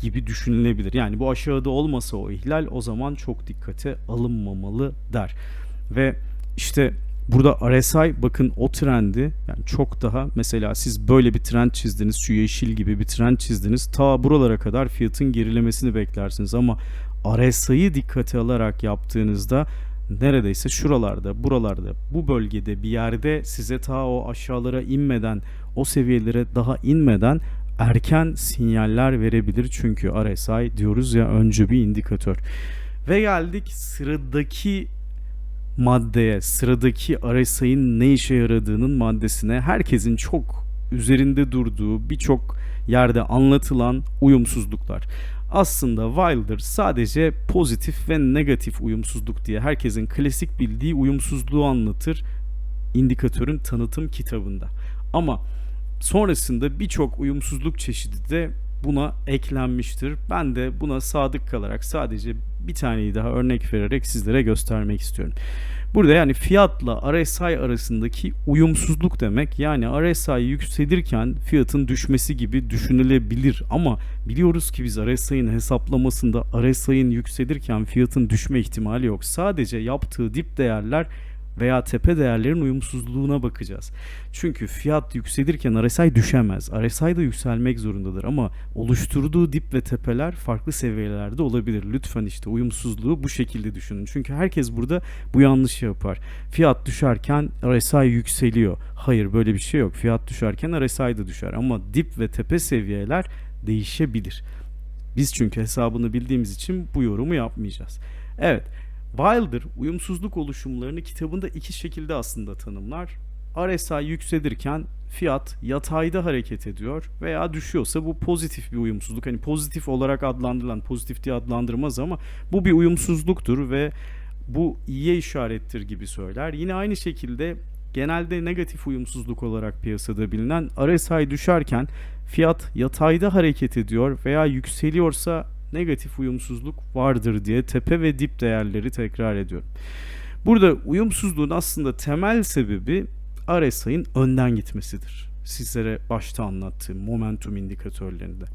gibi düşünülebilir. Yani bu aşağıda olmasa o ihlal o zaman çok dikkate alınmamalı der. Ve işte burada RSI bakın o trendi yani çok daha mesela siz böyle bir trend çizdiniz, şu yeşil gibi bir trend çizdiniz, ta buralara kadar fiyatın gerilemesini beklersiniz ama RSI'yi dikkate alarak yaptığınızda neredeyse şuralarda, buralarda, bu bölgede bir yerde size ta o aşağılara inmeden, o seviyelere daha inmeden erken sinyaller verebilir. Çünkü RSI diyoruz ya öncü bir indikatör. Ve geldik sıradaki maddeye, sıradaki RSI'nin ne işe yaradığının maddesine. Herkesin çok üzerinde durduğu, birçok yerde anlatılan uyumsuzluklar. Aslında Wilder sadece pozitif ve negatif uyumsuzluk diye herkesin klasik bildiği uyumsuzluğu anlatır indikatörün tanıtım kitabında. Ama sonrasında birçok uyumsuzluk çeşidi de buna eklenmiştir. Ben de buna sadık kalarak sadece bir taneyi daha örnek vererek sizlere göstermek istiyorum. Burada yani fiyatla RSI arasındaki uyumsuzluk demek. Yani RSI yükselirken fiyatın düşmesi gibi düşünülebilir. Ama biliyoruz ki biz RSI'nin hesaplamasında RSI'nin yükselirken fiyatın düşme ihtimali yok. Sadece yaptığı dip değerler veya tepe değerlerin uyumsuzluğuna bakacağız. Çünkü fiyat yükselirken RSI düşemez. RSI da yükselmek zorundadır ama oluşturduğu dip ve tepeler farklı seviyelerde olabilir. Lütfen işte uyumsuzluğu bu şekilde düşünün. Çünkü herkes burada bu yanlışı yapar. Fiyat düşerken RSI yükseliyor. Hayır, böyle bir şey yok. Fiyat düşerken RSI da düşer ama dip ve tepe seviyeler değişebilir. Biz çünkü hesabını bildiğimiz için bu yorumu yapmayacağız. Evet. Wilder uyumsuzluk oluşumlarını kitabında iki şekilde aslında tanımlar. RSI yükselirken fiyat yatayda hareket ediyor veya düşüyorsa bu pozitif bir uyumsuzluk. Hani pozitif olarak adlandırılan, pozitif diye adlandırmaz ama bu bir uyumsuzluktur ve bu iyiye işarettir gibi söyler. Yine aynı şekilde genelde negatif uyumsuzluk olarak piyasada bilinen RSI düşerken fiyat yatayda hareket ediyor veya yükseliyorsa negatif uyumsuzluk vardır diye tepe ve dip değerleri tekrar ediyorum. Burada uyumsuzluğun aslında temel sebebi RSI'nin önden gitmesidir. Sizlere başta anlattığım momentum indikatörlerinde.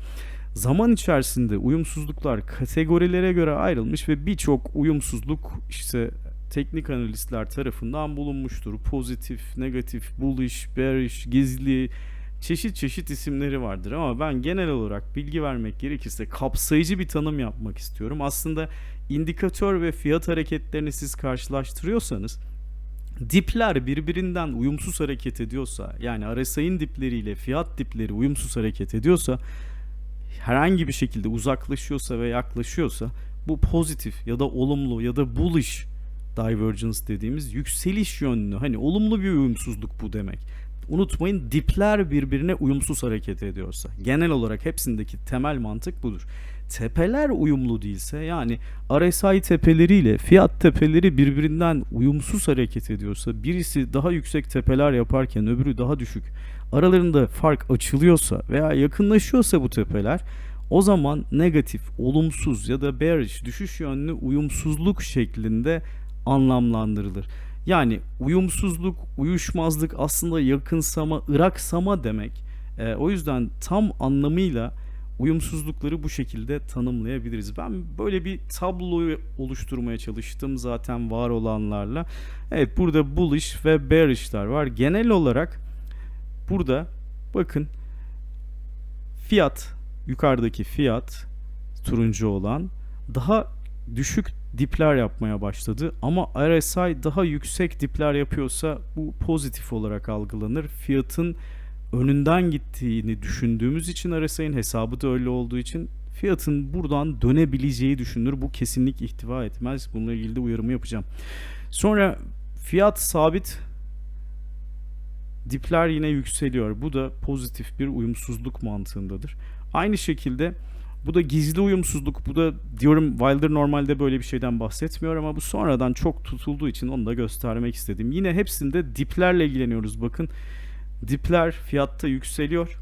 Zaman içerisinde uyumsuzluklar kategorilere göre ayrılmış ve birçok uyumsuzluk işte teknik analistler tarafından bulunmuştur. Pozitif, negatif, bullish, bearish, gizli, çeşit çeşit isimleri vardır ama ben genel olarak bilgi vermek gerekirse kapsayıcı bir tanım yapmak istiyorum. Aslında indikatör ve fiyat hareketlerini siz karşılaştırıyorsanız dipler birbirinden uyumsuz hareket ediyorsa, yani RSI'nin dipleriyle fiyat dipleri uyumsuz hareket ediyorsa, herhangi bir şekilde uzaklaşıyorsa ve yaklaşıyorsa bu pozitif ya da olumlu ya da bullish divergence dediğimiz yükseliş yönlü, hani olumlu bir uyumsuzluk bu demek. Unutmayın, dipler birbirine uyumsuz hareket ediyorsa. Genel olarak hepsindeki temel mantık budur. Tepeler uyumlu değilse, yani RSI tepeleriyle fiyat tepeleri birbirinden uyumsuz hareket ediyorsa, birisi daha yüksek tepeler yaparken öbürü daha düşük, aralarında fark açılıyorsa veya yakınlaşıyorsa bu tepeler, o zaman negatif, olumsuz ya da bearish, düşüş yönlü uyumsuzluk şeklinde anlamlandırılır. Yani uyumsuzluk, uyuşmazlık aslında yakınsama, ıraksama demek. O yüzden tam anlamıyla uyumsuzlukları bu şekilde tanımlayabiliriz. Ben böyle bir tabloyu oluşturmaya çalıştım zaten var olanlarla. Evet, burada bullish ve bearish'ler var. Genel olarak burada bakın, fiyat, yukarıdaki fiyat turuncu olan daha düşük dipler yapmaya başladı ama RSI daha yüksek dipler yapıyorsa bu pozitif olarak algılanır. Fiyatın önünden gittiğini düşündüğümüz için, RSI'nin hesabı da öyle olduğu için fiyatın buradan dönebileceği düşünülür. Bu kesinlik ihtiva etmez. Bununla ilgili de uyarımı yapacağım. Sonra fiyat sabit, dipler yine yükseliyor. Bu da pozitif bir uyumsuzluk mantığındadır. Aynı şekilde bu da gizli uyumsuzluk. Bu da diyorum, Wilder normalde böyle bir şeyden bahsetmiyor ama bu sonradan çok tutulduğu için onu da göstermek istedim. Yine hepsinde diplerle ilgileniyoruz. Bakın, dipler fiyatta yükseliyor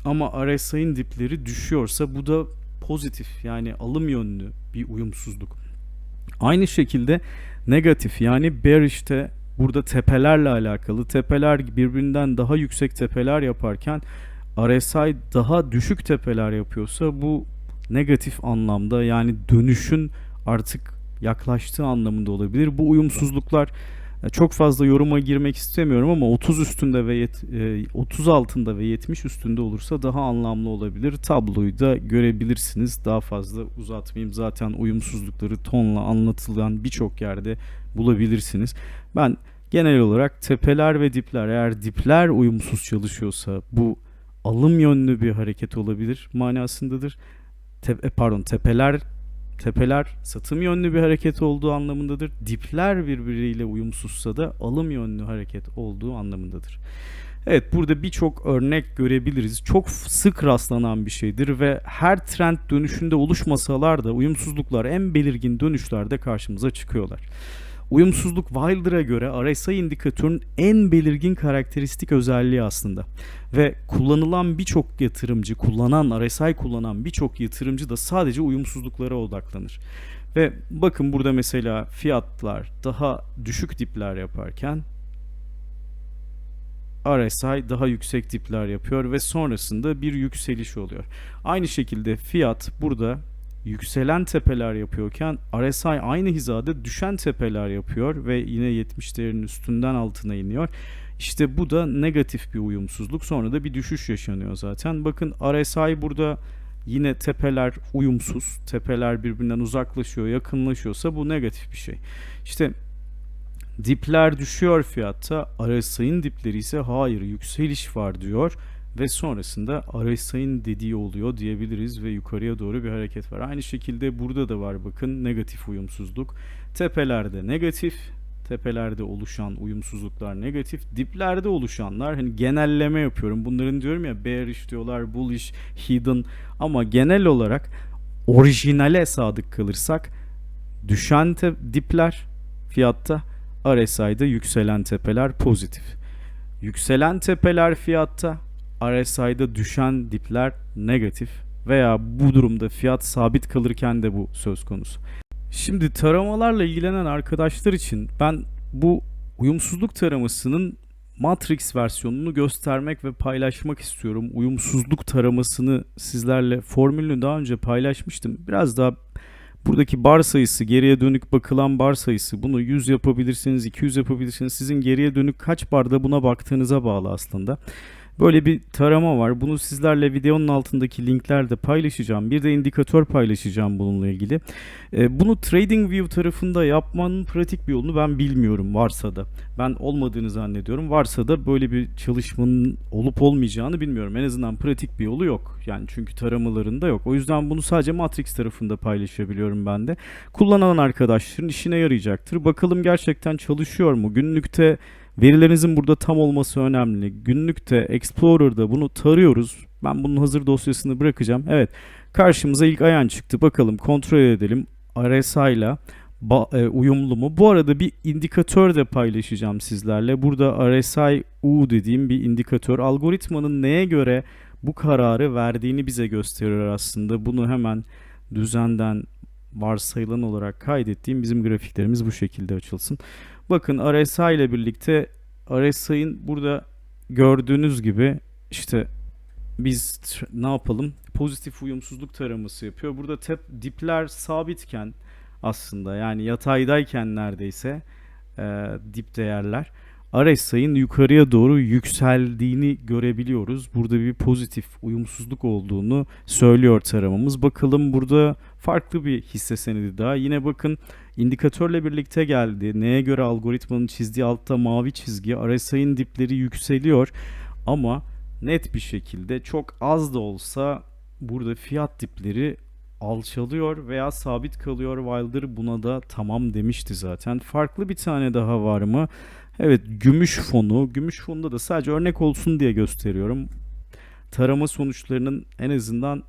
ama RSI'nin dipleri düşüyorsa bu da pozitif, yani alım yönlü bir uyumsuzluk. Aynı şekilde negatif, yani bearish'te burada tepelerle alakalı. Tepeler birbirinden daha yüksek tepeler yaparken RSI daha düşük tepeler yapıyorsa bu negatif anlamda, yani dönüşün artık yaklaştığı anlamında olabilir. Bu uyumsuzluklar, çok fazla yoruma girmek istemiyorum ama 30 üstünde ve 30 altında ve 70 üstünde olursa daha anlamlı olabilir. Tabloyu da görebilirsiniz. Daha fazla uzatmayayım. Zaten uyumsuzlukları tonla anlatılan birçok yerde bulabilirsiniz. Ben genel olarak tepeler ve dipler, eğer dipler uyumsuz çalışıyorsa bu alım yönlü bir hareket olabilir manasındadır. Tepeler satım yönlü bir hareket olduğu anlamındadır. Dipler birbiriyle uyumsuzsa da alım yönlü hareket olduğu anlamındadır. Evet, burada birçok örnek görebiliriz. Çok sık rastlanan bir şeydir ve her trend dönüşünde oluşmasalar da uyumsuzluklar en belirgin dönüşlerde karşımıza çıkıyorlar. Uyumsuzluk Wilder'a göre RSI indikatörün en belirgin karakteristik özelliği aslında. Ve kullanan RSI kullanan birçok yatırımcı da sadece uyumsuzluklara odaklanır. Ve bakın burada mesela fiyatlar daha düşük dipler yaparken RSI daha yüksek dipler yapıyor ve sonrasında bir yükseliş oluyor. Aynı şekilde fiyat burada yükselen tepeler yapıyorken RSI aynı hizada düşen tepeler yapıyor ve yine 70 değerinin üstünden altına iniyor. İşte bu da negatif bir uyumsuzluk. Sonra da bir düşüş yaşanıyor zaten. Bakın RSI burada yine tepeler uyumsuz. Tepeler birbirinden uzaklaşıyor, yakınlaşıyorsa bu negatif bir şey. İşte dipler düşüyor fiyatta. RSI'nin dipleri ise hayır yükseliş var diyor ve sonrasında RSI'nin dediği oluyor diyebiliriz ve yukarıya doğru bir hareket var. Aynı şekilde burada da var bakın negatif uyumsuzluk. Tepelerde negatif, tepelerde oluşan uyumsuzluklar negatif, diplerde oluşanlar hani genelleme yapıyorum. Bunların diyorum ya bearish diyorlar, bullish, hidden ama genel olarak orijinale sadık kalırsak düşen dipler fiyatta, RSI'da yükselen tepeler pozitif. Yükselen tepeler fiyatta, RSI'da düşen dipler negatif veya bu durumda fiyat sabit kalırken de bu söz konusu. Şimdi taramalarla ilgilenen arkadaşlar için ben bu uyumsuzluk taramasının Matrix versiyonunu göstermek ve paylaşmak istiyorum. Uyumsuzluk taramasını sizlerle formülünü daha önce paylaşmıştım. Biraz daha buradaki bar sayısı, geriye dönük bakılan bar sayısı, bunu 100 yapabilirsiniz, 200 yapabilirsiniz. Sizin geriye dönük kaç barda buna baktığınıza bağlı aslında. Böyle bir tarama var. Bunu sizlerle videonun altındaki linklerde paylaşacağım. Bir de indikatör paylaşacağım bununla ilgili. Bunu TradingView tarafında yapmanın pratik bir yolunu ben bilmiyorum varsa da. Ben olmadığını zannediyorum. Varsa da böyle bir çalışmanın olup olmayacağını bilmiyorum. En azından pratik bir yolu yok. Yani çünkü taramalarında yok. O yüzden bunu sadece Matrix tarafında paylaşabiliyorum ben de. Kullanan arkadaşların işine yarayacaktır. Bakalım gerçekten çalışıyor mu? Günlükte verilerinizin burada tam olması önemli. Günlükte Explorer'da bunu tarıyoruz. Ben bunun hazır dosyasını bırakacağım. Evet, karşımıza ilk ayan çıktı. Bakalım kontrol edelim. RSI ile uyumlu mu? Bu arada bir indikatör de paylaşacağım sizlerle. Burada RSI U dediğim bir indikatör. Algoritmanın neye göre bu kararı verdiğini bize gösteriyor aslında. Bunu hemen düzenden varsayılan olarak kaydettiğim bizim grafiklerimiz bu şekilde açılsın. Bakın RSI ile birlikte RSI'nin burada gördüğünüz gibi işte biz ne yapalım? Pozitif uyumsuzluk taraması yapıyor. Burada dipler sabitken aslında yani yataydayken neredeyse dip değerler RSI'nin yukarıya doğru yükseldiğini görebiliyoruz. Burada bir pozitif uyumsuzluk olduğunu söylüyor taramamız. Bakalım burada farklı bir hisse senedi daha. Yine bakın indikatörle birlikte geldi. Neye göre algoritmanın çizdiği altta mavi çizgi RSI'nin dipleri yükseliyor ama net bir şekilde çok az da olsa burada fiyat dipleri alçalıyor veya sabit kalıyor. Wilder buna da tamam demişti zaten. Farklı bir tane daha var mı? Evet, gümüş fonu. Gümüş fonunda da sadece örnek olsun diye gösteriyorum. Tarama sonuçlarının en azından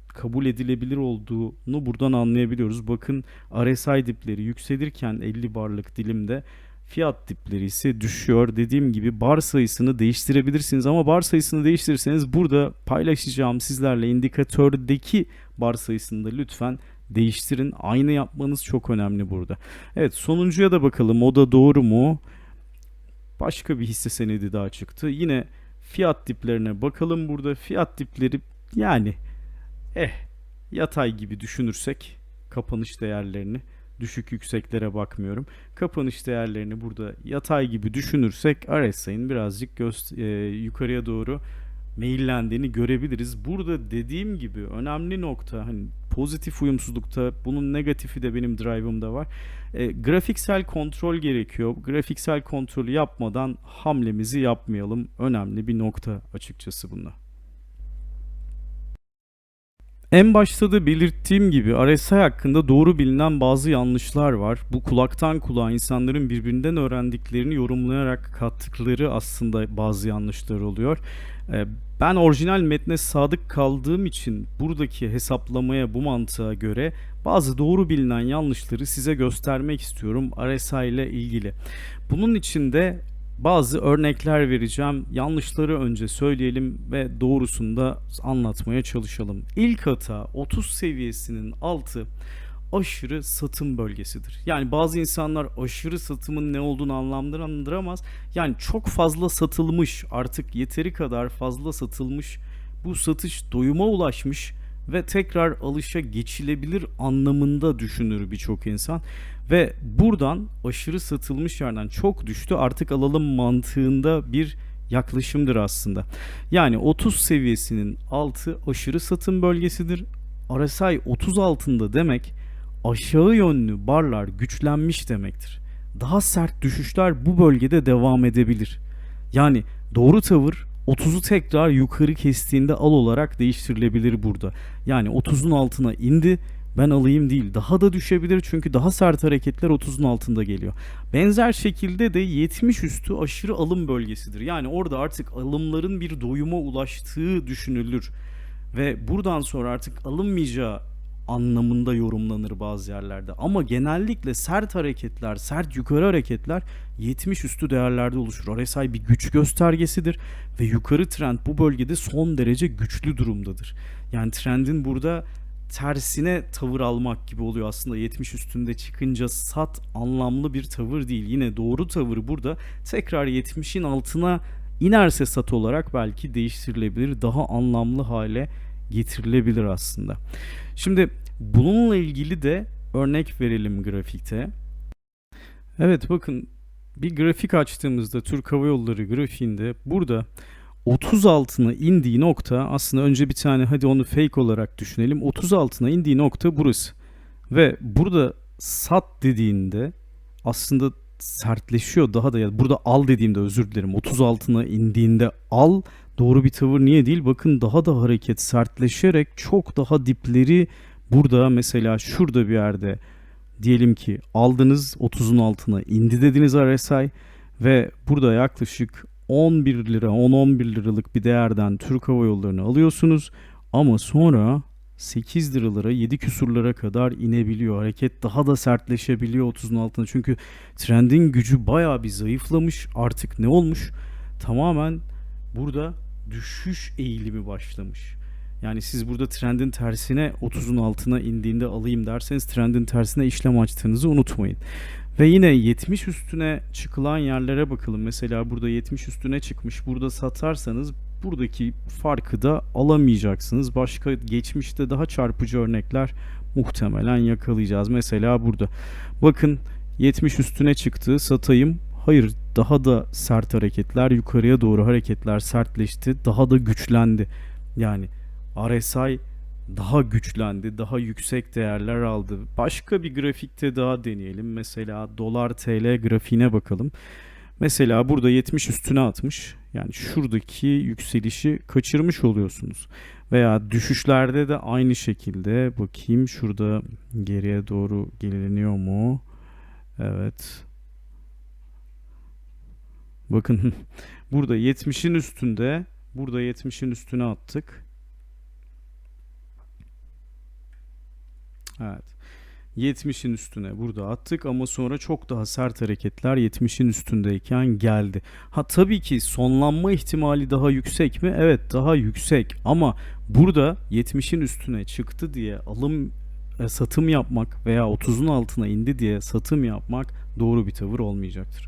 kabul edilebilir olduğunu buradan anlayabiliyoruz. Bakın RSI dipleri yükselirken 50 barlık dilimde fiyat dipleri ise düşüyor. Dediğim gibi bar sayısını değiştirebilirsiniz ama bar sayısını değiştirirseniz burada paylaşacağım sizlerle indikatördeki bar sayısını da lütfen değiştirin. Aynı yapmanız çok önemli burada. Evet, sonuncuya da bakalım. O da doğru mu? Başka bir hisse senedi daha çıktı. Yine fiyat diplerine bakalım burada. Fiyat dipleri yani eh yatay gibi düşünürsek kapanış değerlerini düşük yükseklere bakmıyorum. Kapanış değerlerini burada yatay gibi düşünürsek RSI'nin birazcık yukarıya doğru meyillendiğini görebiliriz. Burada dediğim gibi önemli nokta hani pozitif uyumsuzlukta bunun negatifi de benim drive'ımda var. Grafiksel kontrol gerekiyor. Grafiksel kontrolü yapmadan hamlemizi yapmayalım. Önemli bir nokta açıkçası bunlar. En başta da belirttiğim gibi RSI hakkında doğru bilinen bazı yanlışlar var. Bu kulaktan kulağa insanların birbirinden öğrendiklerini yorumlayarak kattıkları aslında bazı yanlışlar oluyor. Ee, Ben orijinal metne sadık kaldığım için buradaki hesaplamaya, bu mantığa göre bazı doğru bilinen yanlışları size göstermek istiyorum RSI ile ilgili. Bunun için de bazı örnekler vereceğim. Yanlışları önce söyleyelim ve doğrusunu da anlatmaya çalışalım. İlk hata 30 seviyesinin altı aşırı satım bölgesidir. Yani bazı insanlar aşırı satımın ne olduğunu anlamlandıramaz. Yani çok fazla satılmış, artık yeteri kadar fazla satılmış, bu satış doyuma ulaşmış ve tekrar alışa geçilebilir anlamında düşünür birçok insan. Ve buradan aşırı satılmış yerden çok düştü artık alalım mantığında bir yaklaşımdır aslında. Yani 30 seviyesinin altı aşırı satım bölgesidir. RSI 30 altında demek aşağı yönlü barlar güçlenmiş demektir. Daha sert düşüşler bu bölgede devam edebilir. Yani doğru tavır 30'u tekrar yukarı kestiğinde al olarak değiştirilebilir burada. Yani 30'un altına indi, ben alayım değil, daha da düşebilir çünkü daha sert hareketler 30'un altında geliyor. Benzer şekilde de 70 üstü aşırı alım bölgesidir. Yani orada artık alımların bir doyuma ulaştığı düşünülür ve buradan sonra artık alınmayacağı anlamında yorumlanır bazı yerlerde. Ama genellikle sert hareketler, sert yukarı hareketler 70 üstü değerlerde oluşur. RSI bir güç göstergesidir ve yukarı trend bu bölgede son derece güçlü durumdadır. Yani trendin burada tersine tavır almak gibi oluyor aslında. 70 üstünde çıkınca sat anlamlı bir tavır değil. Yine doğru tavır burada tekrar 70'in altına inerse sat olarak belki değiştirilebilir, daha anlamlı hale getirilebilir aslında. Şimdi bununla ilgili de örnek verelim grafikte. Evet, bakın, bir grafik açtığımızda Türk Hava Yolları grafiğinde burada 30 altına indiği nokta, aslında önce bir tane, hadi onu fake olarak düşünelim. 30 altına indiği nokta burası. Ve burada sat dediğinde aslında sertleşiyor daha da, ya burada al dediğimde, özür dilerim, 30 altına indiğinde al doğru bir tavır niye değil? Bakın daha da hareket sertleşerek çok daha dipleri burada, mesela şurada bir yerde diyelim ki aldınız, 30'un altına indi dediniz RSI ve burada yaklaşık 11 lira 10-11 liralık bir değerden Türk Hava Yolları'nı alıyorsunuz ama sonra 8 liralara 7 küsurlara kadar inebiliyor. Hareket daha da sertleşebiliyor 30'un altına. Çünkü trendin gücü bayağı bir zayıflamış. Artık ne olmuş? Tamamen burada düşüş eğilimi başlamış. Yani siz burada trendin tersine 30'un altına indiğinde alayım derseniz trendin tersine işlem açtığınızı unutmayın. Ve yine 70 üstüne çıkılan yerlere bakalım. Mesela burada 70 üstüne çıkmış. Burada satarsanız buradaki farkı da alamayacaksınız. Başka geçmişte daha çarpıcı örnekler muhtemelen yakalayacağız. Mesela burada. Bakın 70 üstüne çıktı. Satayım. Hayır, daha da sert hareketler, yukarıya doğru hareketler sertleşti. Daha da güçlendi. Yani RSI daha güçlendi, daha yüksek değerler aldı. Başka bir grafikte daha deneyelim. Mesela dolar TL grafiğine bakalım. Mesela burada 70 üstüne atmış. Yani şuradaki yükselişi kaçırmış oluyorsunuz. Veya düşüşlerde de aynı şekilde. Bakayım şurada geriye doğru geliniyor mu? Evet. Bakın burada 70'in üstünde, burada 70'in üstüne attık. Evet. 70'in üstüne burada attık ama sonra çok daha sert hareketler 70'in üstündeyken geldi. Ha, tabii ki sonlanma ihtimali daha yüksek mi? Evet, daha yüksek ama burada 70'in üstüne çıktı diye satım yapmak veya 30'un altına indi diye satım yapmak doğru bir tavır olmayacaktır.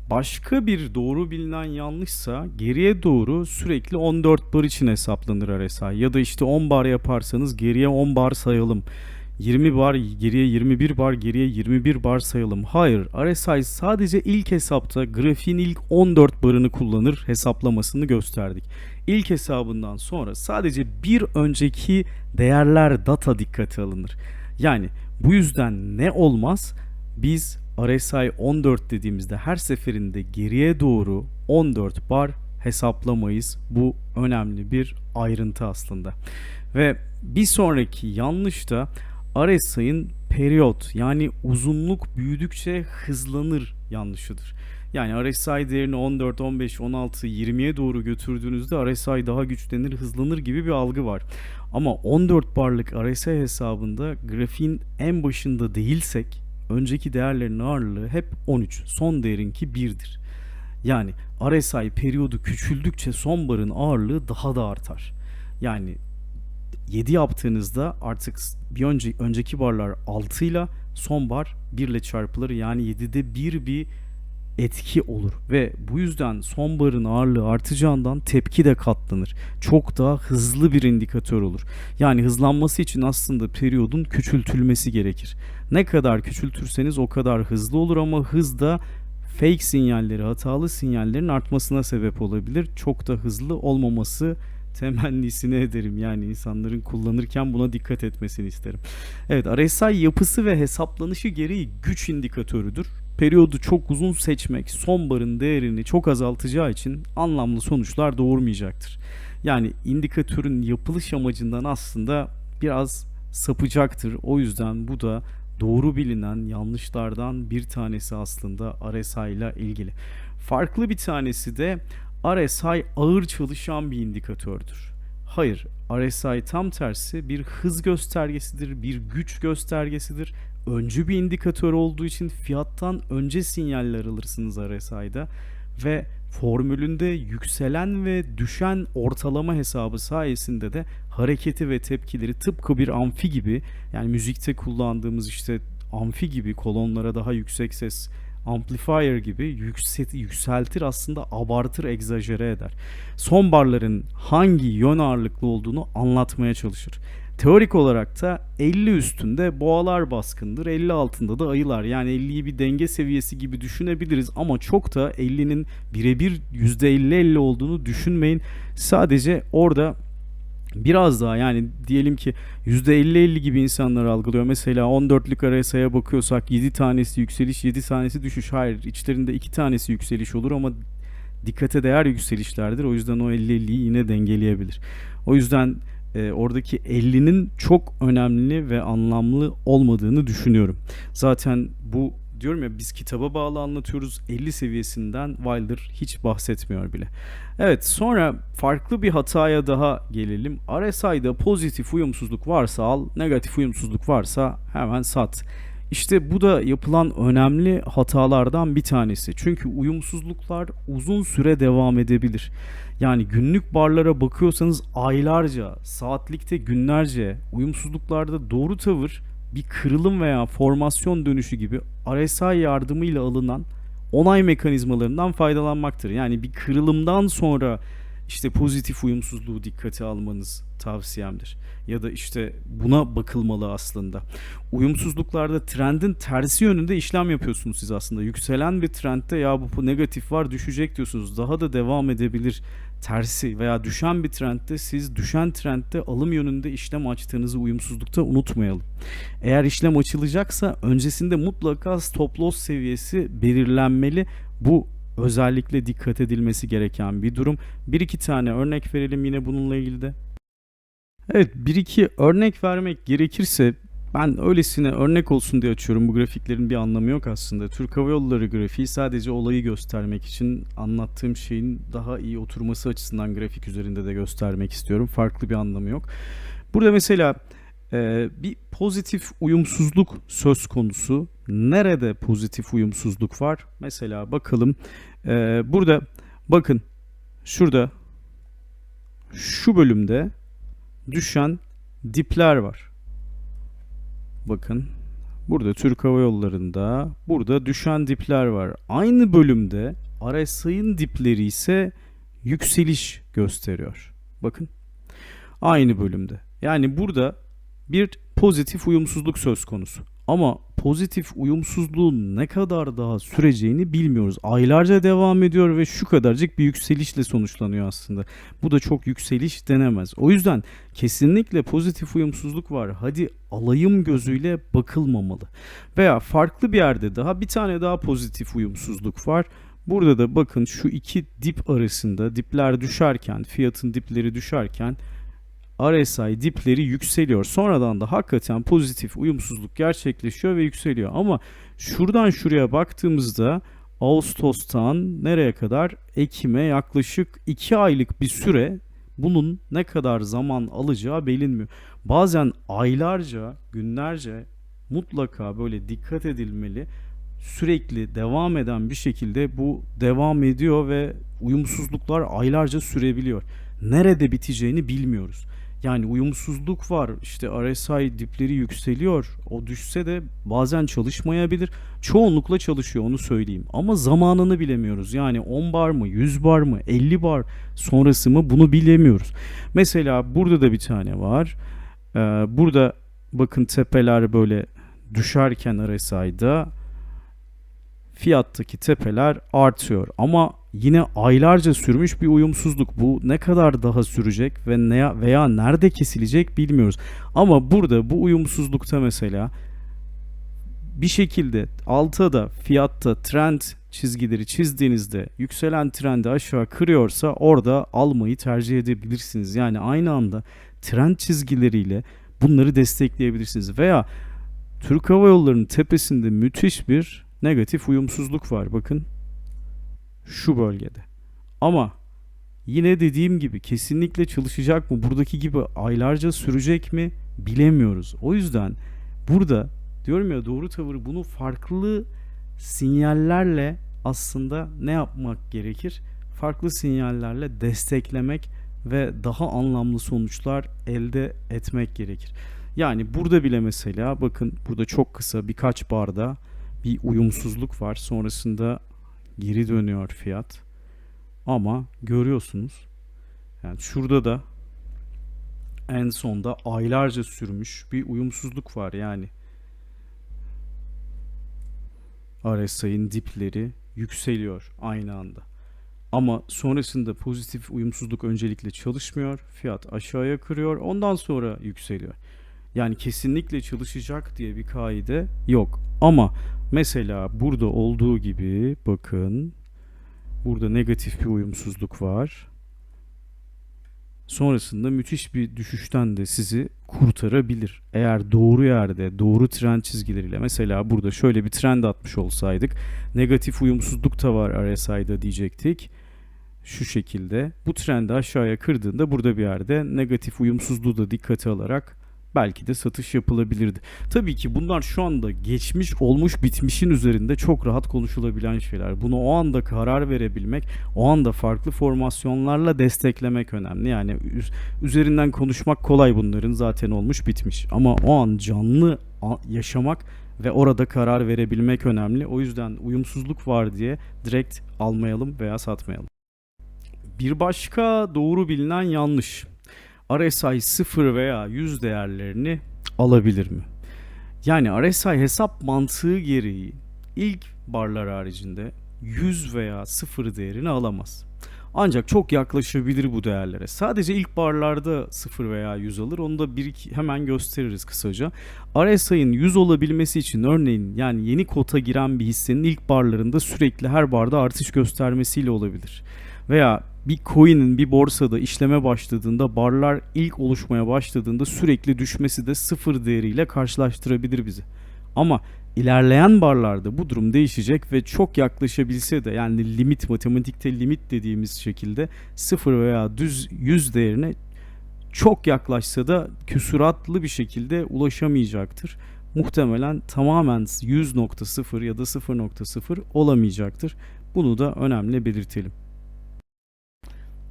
Başka bir doğru bilinen yanlışsa geriye doğru sürekli 14 bar için hesaplanır RSI. Ya da işte 10 bar yaparsanız geriye 10 bar sayalım. 20 bar geriye, 21 bar geriye, 21 bar sayalım. Hayır, RSI sadece ilk hesapta grafiğin ilk 14 barını kullanır, hesaplamasını gösterdik. İlk hesabından sonra sadece bir önceki değerler, data dikkate alınır. Yani bu yüzden ne olmaz? Biz RSI 14 dediğimizde her seferinde geriye doğru 14 bar hesaplamayız. Bu önemli bir ayrıntı aslında. Ve bir sonraki yanlış da RSI'ın periyot yani uzunluk büyüdükçe hızlanır yanlışıdır. Yani RSI değerini 14, 15, 16, 20'ye doğru götürdüğünüzde RSI daha güçlenir, hızlanır gibi bir algı var. Ama 14 barlık RSI hesabında grafiğin en başında değilsek önceki değerlerin ağırlığı hep 13. Son değerinki 1'dir. Yani RSI periyodu küçüldükçe son barın ağırlığı daha da artar. Yani 7 yaptığınızda artık önceki barlar 6 ile son bar 1 ile çarpılır. Yani 7'de 1 etki olur ve bu yüzden son barın ağırlığı artacağından tepki de katlanır. Çok daha hızlı bir indikatör olur. Yani hızlanması için aslında periyodun küçültülmesi gerekir. Ne kadar küçültürseniz o kadar hızlı olur ama hız da fake sinyalleri, hatalı sinyallerin artmasına sebep olabilir. Çok da hızlı olmaması temennisini ederim. Yani insanların kullanırken buna dikkat etmesini isterim. Evet, RSI yapısı ve hesaplanışı gereği güç indikatörüdür. Periyodu çok uzun seçmek son barın değerini çok azaltacağı için anlamlı sonuçlar doğurmayacaktır. Yani indikatörün yapılış amacından aslında biraz sapacaktır. O yüzden bu da doğru bilinen yanlışlardan bir tanesi aslında RSI ile ilgili. Farklı bir tanesi de RSI ağır çalışan bir indikatördür. Hayır, RSI tam tersi bir hız göstergesidir, bir güç göstergesidir. Öncü bir indikatör olduğu için fiyattan önce sinyaller alırsınız RSI'da ve formülünde yükselen ve düşen ortalama hesabı sayesinde de hareketi ve tepkileri tıpkı bir amfi gibi, yani müzikte kullandığımız işte amfi gibi, kolonlara daha yüksek ses amplifier gibi yükseltir, aslında abartır, egzajere eder. Son barların hangi yön ağırlıklı olduğunu anlatmaya çalışır. Teorik olarak da 50 üstünde boğalar baskındır, 50 altında da ayılar. Yani 50'yi bir denge seviyesi gibi düşünebiliriz ama çok da 50'nin birebir %50-50 olduğunu düşünmeyin. Sadece orada biraz daha, yani diyelim ki %50-50 gibi insanlar algılıyor. Mesela 14'lük RSI'ye bakıyorsak 7 tanesi yükseliş, 7 tanesi düşüş. Hayır, içlerinde 2 tanesi yükseliş olur ama dikkate değer yükselişlerdir. O yüzden o 50-50'yi yine dengeleyebilir. O yüzden oradaki 50'nin çok önemli ve anlamlı olmadığını düşünüyorum. Zaten bu, diyorum ya, biz kitaba bağlı anlatıyoruz. 50 seviyesinden Wilder hiç bahsetmiyor bile. Evet, sonra farklı bir hataya daha gelelim. RSI'da pozitif uyumsuzluk varsa al, negatif uyumsuzluk varsa hemen sat. İşte bu da yapılan önemli hatalardan bir tanesi. Çünkü uyumsuzluklar uzun süre devam edebilir. Yani günlük barlara bakıyorsanız aylarca, saatlikte günlerce uyumsuzluklarda doğru tavır bir kırılım veya formasyon dönüşü gibi RSI yardımıyla alınan onay mekanizmalarından faydalanmaktır. Yani bir kırılımdan sonra işte pozitif uyumsuzluğu dikkate almanız tavsiyemdir. Ya da işte buna bakılmalı aslında. Uyumsuzluklarda trendin tersi yönünde işlem yapıyorsunuz siz aslında. Yükselen bir trendde ya bu negatif var, düşecek diyorsunuz. Daha da devam edebilir. Tersi veya düşen bir trendde siz düşen trendde alım yönünde işlem açtığınızı uyumsuzlukta unutmayalım. Eğer işlem açılacaksa öncesinde mutlaka stop loss seviyesi belirlenmeli. Bu özellikle dikkat edilmesi gereken bir durum. Bir iki tane örnek verelim yine bununla ilgili de. Evet, bir iki örnek vermek gerekirse ben öylesine örnek olsun diye açıyorum. Bu grafiklerin bir anlamı yok aslında. Türk Hava Yolları grafiği sadece olayı göstermek için, anlattığım şeyin daha iyi oturması açısından grafik üzerinde de göstermek istiyorum. Farklı bir anlamı yok. Burada mesela bir pozitif uyumsuzluk söz konusu. Nerede pozitif uyumsuzluk var? Mesela bakalım. Burada bakın, şurada şu bölümde düşen dipler var. Bakın burada Türk Hava Yolları'nda burada düşen dipler var. Aynı bölümde RSI'nin dipleri ise yükseliş gösteriyor. Bakın aynı bölümde. Yani burada bir pozitif uyumsuzluk söz konusu. Ama pozitif uyumsuzluğun ne kadar daha süreceğini bilmiyoruz. Aylarca devam ediyor ve şu kadarcık bir yükselişle sonuçlanıyor aslında. Bu da çok yükseliş denemez. O yüzden kesinlikle pozitif uyumsuzluk var, hadi alayım gözüyle bakılmamalı. Veya farklı bir yerde daha bir tane daha pozitif uyumsuzluk var. Burada da bakın şu iki dip arasında dipler düşerken, fiyatın dipleri düşerken RSI dipleri yükseliyor. Sonradan da hakikaten pozitif uyumsuzluk gerçekleşiyor ve yükseliyor. Ama şuradan şuraya baktığımızda Ağustos'tan nereye kadar? Ekim'e yaklaşık 2 aylık bir süre, bunun ne kadar zaman alacağı bilinmiyor. Bazen aylarca, günlerce mutlaka böyle dikkat edilmeli. Sürekli devam eden bir şekilde bu devam ediyor ve uyumsuzluklar aylarca sürebiliyor. Nerede biteceğini bilmiyoruz. Yani uyumsuzluk var, işte RSI dipleri yükseliyor, o düşse de bazen çalışmayabilir. Çoğunlukla çalışıyor, onu söyleyeyim, ama zamanını bilemiyoruz. Yani 10 bar mı, 100 bar mı, 50 bar sonrası mı, bunu bilemiyoruz. Mesela burada da bir tane var. Burada bakın tepeler böyle düşerken RSI'da fiyattaki tepeler artıyor. Ama yine aylarca sürmüş bir uyumsuzluk. Bu ne kadar daha sürecek ve ne veya nerede kesilecek bilmiyoruz. Ama burada bu uyumsuzlukta mesela bir şekilde altta da fiyatta trend çizgileri çizdiğinizde yükselen trendi aşağı kırıyorsa orada almayı tercih edebilirsiniz. Yani aynı anda trend çizgileriyle bunları destekleyebilirsiniz. Veya Türk Hava Yolları'nın tepesinde müthiş bir negatif uyumsuzluk var. Bakın şu bölgede. Ama yine dediğim gibi kesinlikle çalışacak mı? Buradaki gibi aylarca sürecek mi? Bilemiyoruz. O yüzden burada diyorum ya, doğru tavır, bunu farklı sinyallerle aslında ne yapmak gerekir? Farklı sinyallerle desteklemek ve daha anlamlı sonuçlar elde etmek gerekir. Yani burada bile mesela bakın, burada çok kısa birkaç barda bir uyumsuzluk var. Sonrasında geri dönüyor fiyat. Ama görüyorsunuz, yani şurada da en sonda aylarca sürmüş bir uyumsuzluk var. Yani RSI'nin dipleri yükseliyor aynı anda. Ama sonrasında pozitif uyumsuzluk öncelikle çalışmıyor. Fiyat aşağıya kırıyor. Ondan sonra yükseliyor. Yani kesinlikle çalışacak diye bir kaide yok. Ama mesela burada olduğu gibi bakın, burada negatif bir uyumsuzluk var. Sonrasında müthiş bir düşüşten de sizi kurtarabilir. Eğer doğru yerde, doğru trend çizgileriyle, mesela burada şöyle bir trend atmış olsaydık, negatif uyumsuzluk da var RSI'da diyecektik. Şu şekilde bu trendi aşağıya kırdığında burada bir yerde negatif uyumsuzluğu da dikkate alarak belki de satış yapılabilirdi. Tabii ki bunlar şu anda geçmiş, olmuş, bitmişin üzerinde çok rahat konuşulabilen şeyler. Bunu o anda karar verebilmek, o anda farklı formasyonlarla desteklemek önemli. Yani üzerinden konuşmak kolay bunların, zaten olmuş bitmiş. Ama o an canlı yaşamak ve orada karar verebilmek önemli. O yüzden uyumsuzluk var diye direkt almayalım veya satmayalım. Bir başka doğru bilinen yanlış: RSI 0 veya 100 değerlerini alabilir mi? Yani RSI hesap mantığı gereği ilk barlar haricinde 100 veya 0 değerini alamaz. Ancak çok yaklaşabilir bu değerlere. Sadece ilk barlarda 0 veya 100 alır. Onu da hemen gösteririz kısaca. RSI'nin 100 olabilmesi için, örneğin yani yeni kota giren bir hissenin ilk barlarında sürekli her barda artış göstermesiyle olabilir. Veya bir coin'in bir borsada işleme başladığında, barlar ilk oluşmaya başladığında sürekli düşmesi de 0 değeriyle karşılaştırabilir bizi. Ama ilerleyen barlarda bu durum değişecek ve çok yaklaşabilse de, yani limit, matematikte limit dediğimiz şekilde 0 veya düz 100 değerine çok yaklaşsa da küsuratlı bir şekilde ulaşamayacaktır. Muhtemelen tamamen 100.0 ya da 0.0 olamayacaktır. Bunu da önemli belirtelim.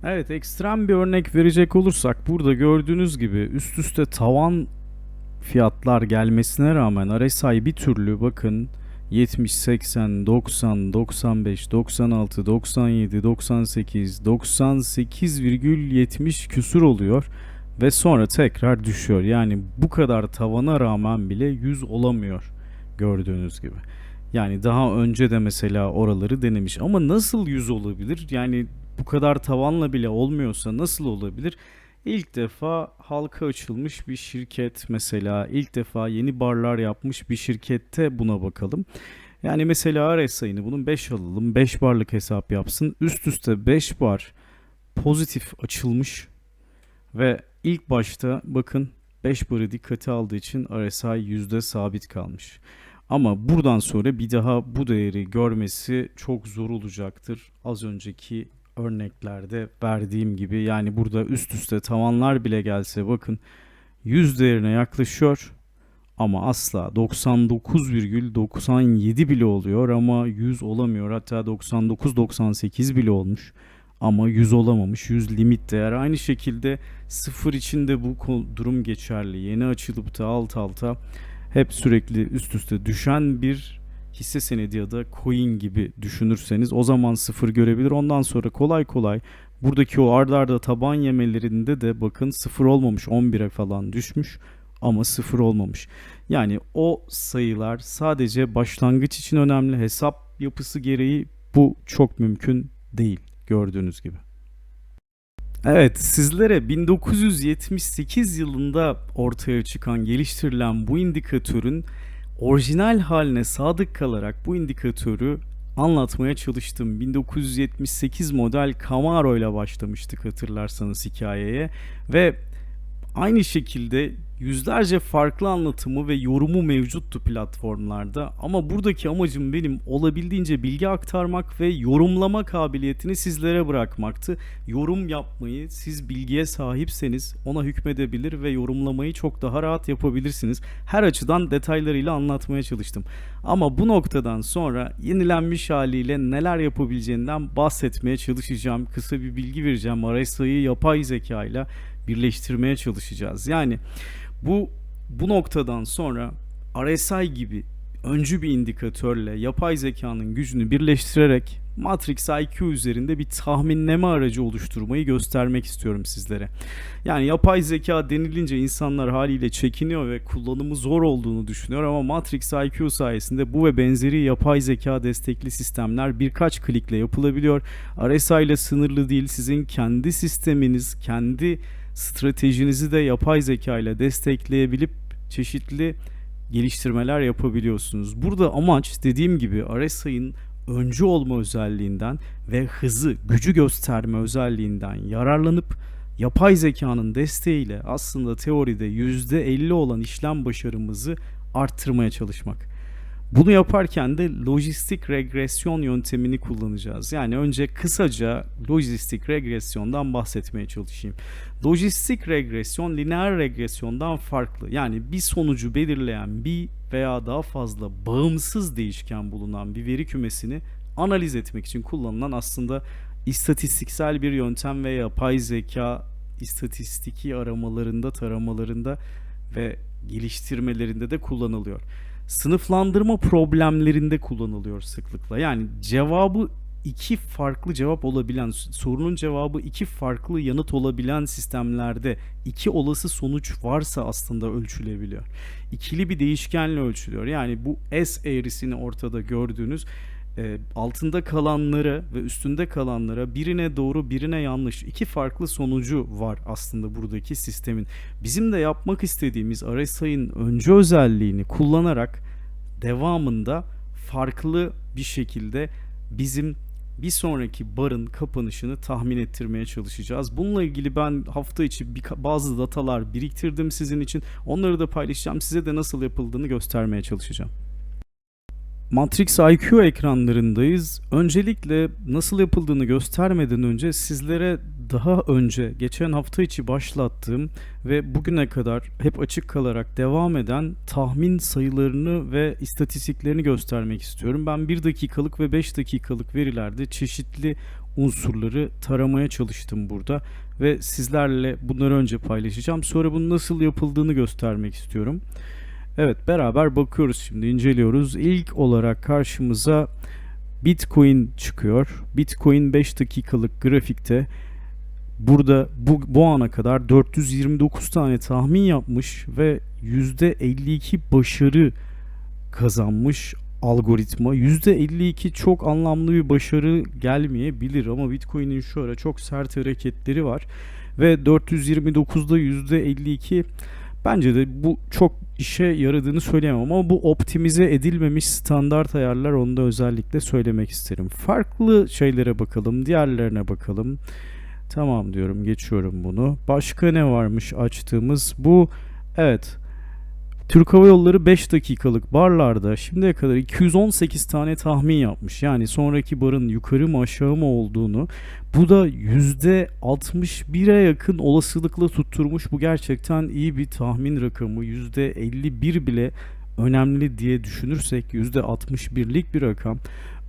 Evet, ekstrem bir örnek verecek olursak, burada gördüğünüz gibi üst üste tavan fiyatlar gelmesine rağmen RSI bir türlü bakın 70, 80, 90, 95, 96, 97, 98, 98,70 küsur oluyor ve sonra tekrar düşüyor. Yani bu kadar tavana rağmen bile 100 olamıyor gördüğünüz gibi. Yani daha önce de mesela oraları denemiş, ama nasıl 100 olabilir? Yani bu kadar tavanla bile olmuyorsa nasıl olabilir? İlk defa halka açılmış bir şirket, mesela ilk defa yeni barlar yapmış bir şirkette buna bakalım. Yani mesela RSI'ni bunun 5 alalım. 5 barlık hesap yapsın. Üst üste 5 bar pozitif açılmış ve ilk başta bakın 5 barı dikkate aldığı için RSI yüzde sabit kalmış. Ama buradan sonra bir daha bu değeri görmesi çok zor olacaktır. Az önceki örneklerde verdiğim gibi, yani burada üst üste tavanlar bile gelse bakın 100 değerine yaklaşıyor ama asla 99,97 bile oluyor ama 100 olamıyor. Hatta 99-98 bile olmuş ama 100 olamamış. 100 limit değer. Aynı şekilde sıfır için de bu durum geçerli. Yeni açılıp da alt alta hep sürekli üst üste düşen bir hisse senedi ya da coin gibi düşünürseniz o zaman sıfır görebilir. Ondan sonra kolay kolay buradaki o arda arda taban yemelerinde de bakın sıfır olmamış, 11'e falan düşmüş ama sıfır olmamış. Yani o sayılar sadece başlangıç için önemli. Hesap yapısı gereği bu çok mümkün değil, gördüğünüz gibi. Evet, sizlere 1978 yılında ortaya çıkan, geliştirilen bu indikatörün orijinal haline sadık kalarak bu indikatörü anlatmaya çalıştım. 1978 model Camaro ile başlamıştık hatırlarsanız hikayeye ve aynı şekilde yüzlerce farklı anlatımı ve yorumu mevcuttu platformlarda, ama buradaki amacım benim olabildiğince bilgi aktarmak ve yorumlama kabiliyetini sizlere bırakmaktı. Yorum yapmayı, siz bilgiye sahipseniz ona hükmedebilir ve yorumlamayı çok daha rahat yapabilirsiniz. Her açıdan detaylarıyla anlatmaya çalıştım. Ama bu noktadan sonra yenilenmiş haliyle neler yapabileceğinden bahsetmeye çalışacağım. Kısa bir bilgi vereceğim. RSI'yi yapay zeka ile birleştirmeye çalışacağız. Yani bu noktadan sonra RSI gibi öncü bir indikatörle yapay zekanın gücünü birleştirerek Matrix IQ üzerinde bir tahminleme aracı oluşturmayı göstermek istiyorum sizlere. Yani yapay zeka denilince insanlar haliyle çekiniyor ve kullanımı zor olduğunu düşünüyor, ama Matrix IQ sayesinde bu ve benzeri yapay zeka destekli sistemler birkaç klikle yapılabiliyor. RSI ile sınırlı değil, sizin kendi sisteminiz, kendi stratejinizi de yapay zeka ile destekleyebilip çeşitli geliştirmeler yapabiliyorsunuz. Burada amaç, dediğim gibi, RSI'nin öncü olma özelliğinden ve hızı, gücü gösterme özelliğinden yararlanıp yapay zekanın desteğiyle aslında teoride %50 olan işlem başarımızı arttırmaya çalışmak. Bunu yaparken de lojistik regresyon yöntemini kullanacağız. Yani önce kısaca lojistik regresyondan bahsetmeye çalışayım. Lojistik regresyon lineer regresyondan farklı. Yani bir sonucu belirleyen bir veya daha fazla bağımsız değişken bulunan bir veri kümesini analiz etmek için kullanılan aslında istatistiksel bir yöntem ve yapay zeka istatistiki aramalarında, taramalarında ve geliştirmelerinde de kullanılıyor. Sınıflandırma problemlerinde kullanılıyor sıklıkla. Yani cevabı iki farklı cevap olabilen, sorunun cevabı iki farklı yanıt olabilen sistemlerde iki olası sonuç varsa aslında ölçülebiliyor. İkili bir değişkenle ölçülüyor. Yani bu S eğrisini ortada gördüğünüz altında kalanlara ve üstünde kalanlara birine doğru birine yanlış iki farklı sonucu var aslında buradaki sistemin. Bizim de yapmak istediğimiz RSI'nin öncü özelliğini kullanarak devamında farklı bir şekilde bizim bir sonraki barın kapanışını tahmin ettirmeye çalışacağız. Bununla ilgili ben hafta içi bazı datalar biriktirdim sizin için. Onları da paylaşacağım. Size de nasıl yapıldığını göstermeye çalışacağım. Matrix IQ ekranlarındayız. Öncelikle nasıl yapıldığını göstermeden önce sizlere daha önce geçen hafta içi başlattığım ve bugüne kadar hep açık kalarak devam eden tahmin sayılarını ve istatistiklerini göstermek istiyorum. Ben 1 dakikalık ve 5 dakikalık verilerde çeşitli unsurları taramaya çalıştım burada ve sizlerle bunları önce paylaşacağım. Sonra bunun nasıl yapıldığını göstermek istiyorum. Evet, beraber bakıyoruz şimdi, inceliyoruz. İlk olarak karşımıza Bitcoin çıkıyor. Bitcoin 5 dakikalık grafikte burada bu ana kadar 429 tane tahmin yapmış ve %52 başarı kazanmış algoritma. %52 çok anlamlı bir başarı gelmeyebilir ama Bitcoin'in şöyle çok sert hareketleri var ve 429'da %52, bence de bu çok işe yaradığını söyleyemem ama bu optimize edilmemiş standart ayarlar, onu da özellikle söylemek isterim. Farklı şeylere bakalım, diğerlerine bakalım. Tamam diyorum, geçiyorum bunu. Başka ne varmış açtığımız? Bu, evet. Türk Hava Yolları 5 dakikalık barlarda şimdiye kadar 218 tane tahmin yapmış. Yani sonraki barın yukarı mı aşağı mı olduğunu, bu da %61'e yakın olasılıkla tutturmuş. Bu gerçekten iyi bir tahmin rakamı. %51 bile önemli diye düşünürsek %61'lik bir rakam.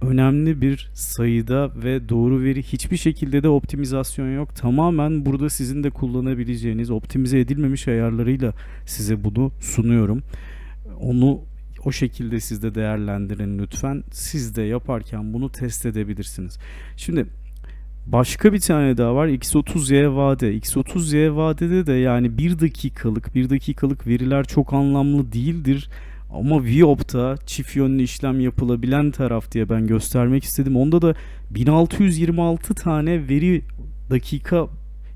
Önemli bir sayıda ve doğru veri, hiçbir şekilde de optimizasyon yok. Tamamen burada sizin de kullanabileceğiniz optimize edilmemiş ayarlarıyla size bunu sunuyorum. Onu o şekilde siz de değerlendirin lütfen. Siz de yaparken bunu test edebilirsiniz. Şimdi başka bir tane daha var. X30Y vade. X30Y vadede de yani bir dakikalık veriler çok anlamlı değildir. Ama VIOP'ta çift yönlü işlem yapılabilen taraf diye ben göstermek istedim. Onda da 1626 tane veri dakika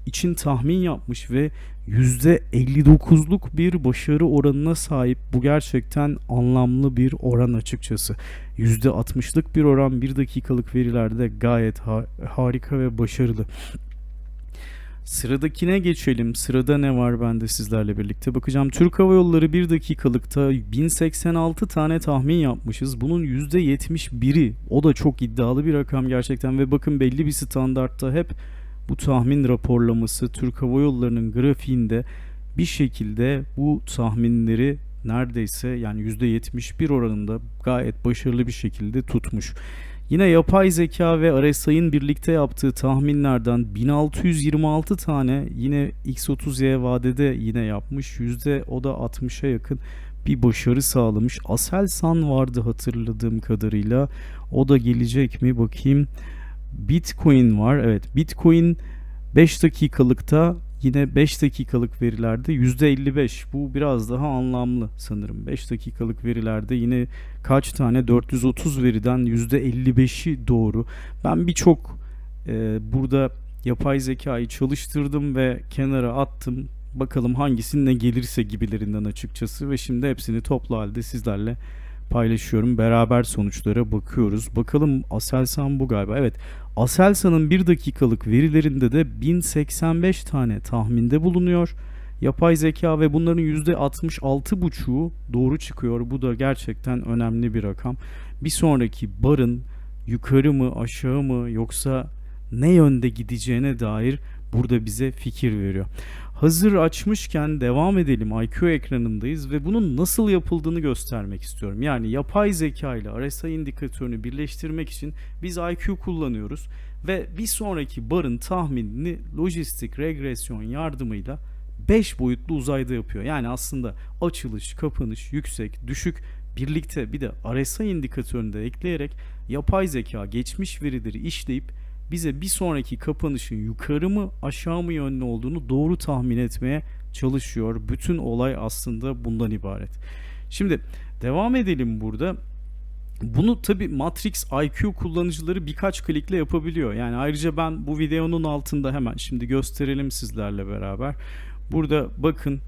için tahmin yapmış ve %59'luk bir başarı oranına sahip. Bu gerçekten anlamlı bir oran açıkçası. %60'lık bir oran bir dakikalık verilerde gayet harika ve başarılı. Sıradakine geçelim. Sırada ne var, ben de sizlerle birlikte bakacağım. Türk Hava Yolları bir dakikalıkta 1086 tane tahmin yapmışız. Bunun %71'i, o da çok iddialı bir rakam gerçekten ve bakın belli bir standartta hep bu tahmin raporlaması Türk Hava Yolları'nın grafiğinde bir şekilde bu tahminleri neredeyse yani %71 oranında gayet başarılı bir şekilde tutmuş. Yine yapay zeka ve RSI'nin birlikte yaptığı tahminlerden 1626 tane yine X30Y vadede yine yapmış. O da 60'a yakın bir başarı sağlamış. Aselsan vardı hatırladığım kadarıyla. O da gelecek mi bakayım. Bitcoin var. Evet, Bitcoin 5 dakikalıkta yine 5 dakikalık verilerde %55. Bu biraz daha anlamlı sanırım. 5 dakikalık verilerde yine kaç tane, 430 veriden %55'i doğru. Ben birçok burada yapay zekayı çalıştırdım ve kenara attım. Bakalım hangisinin ne gelirse gibilerinden açıkçası ve şimdi hepsini toplu halde sizlerle paylaşıyorum. Beraber sonuçlara bakıyoruz. Bakalım, Aselsan bu galiba. Evet. Aselsan'ın 1 dakikalık verilerinde de 1085 tane tahminde bulunuyor. Yapay zeka ve bunların %66,5'u doğru çıkıyor. Bu da gerçekten önemli bir rakam. Bir sonraki barın yukarı mı aşağı mı yoksa ne yönde gideceğine dair burada bize fikir veriyor. Hazır açmışken devam edelim. IQ ekranındayız ve bunun nasıl yapıldığını göstermek istiyorum. Yani yapay zeka ile RSI indikatörünü birleştirmek için biz IQ kullanıyoruz ve bir sonraki barın tahminini lojistik regresyon yardımıyla 5 boyutlu uzayda yapıyor. Yani aslında açılış, kapanış, yüksek, düşük birlikte bir de RSI indikatörünü de ekleyerek yapay zeka geçmiş verileri işleyip bize bir sonraki kapanışın yukarı mı aşağı mı yönlü olduğunu doğru tahmin etmeye çalışıyor. Bütün olay aslında bundan ibaret. Şimdi devam edelim burada. Bunu tabi Matrix IQ kullanıcıları birkaç klikle yapabiliyor. Yani ayrıca ben bu videonun altında hemen şimdi gösterelim sizlerle beraber. Burada bakın,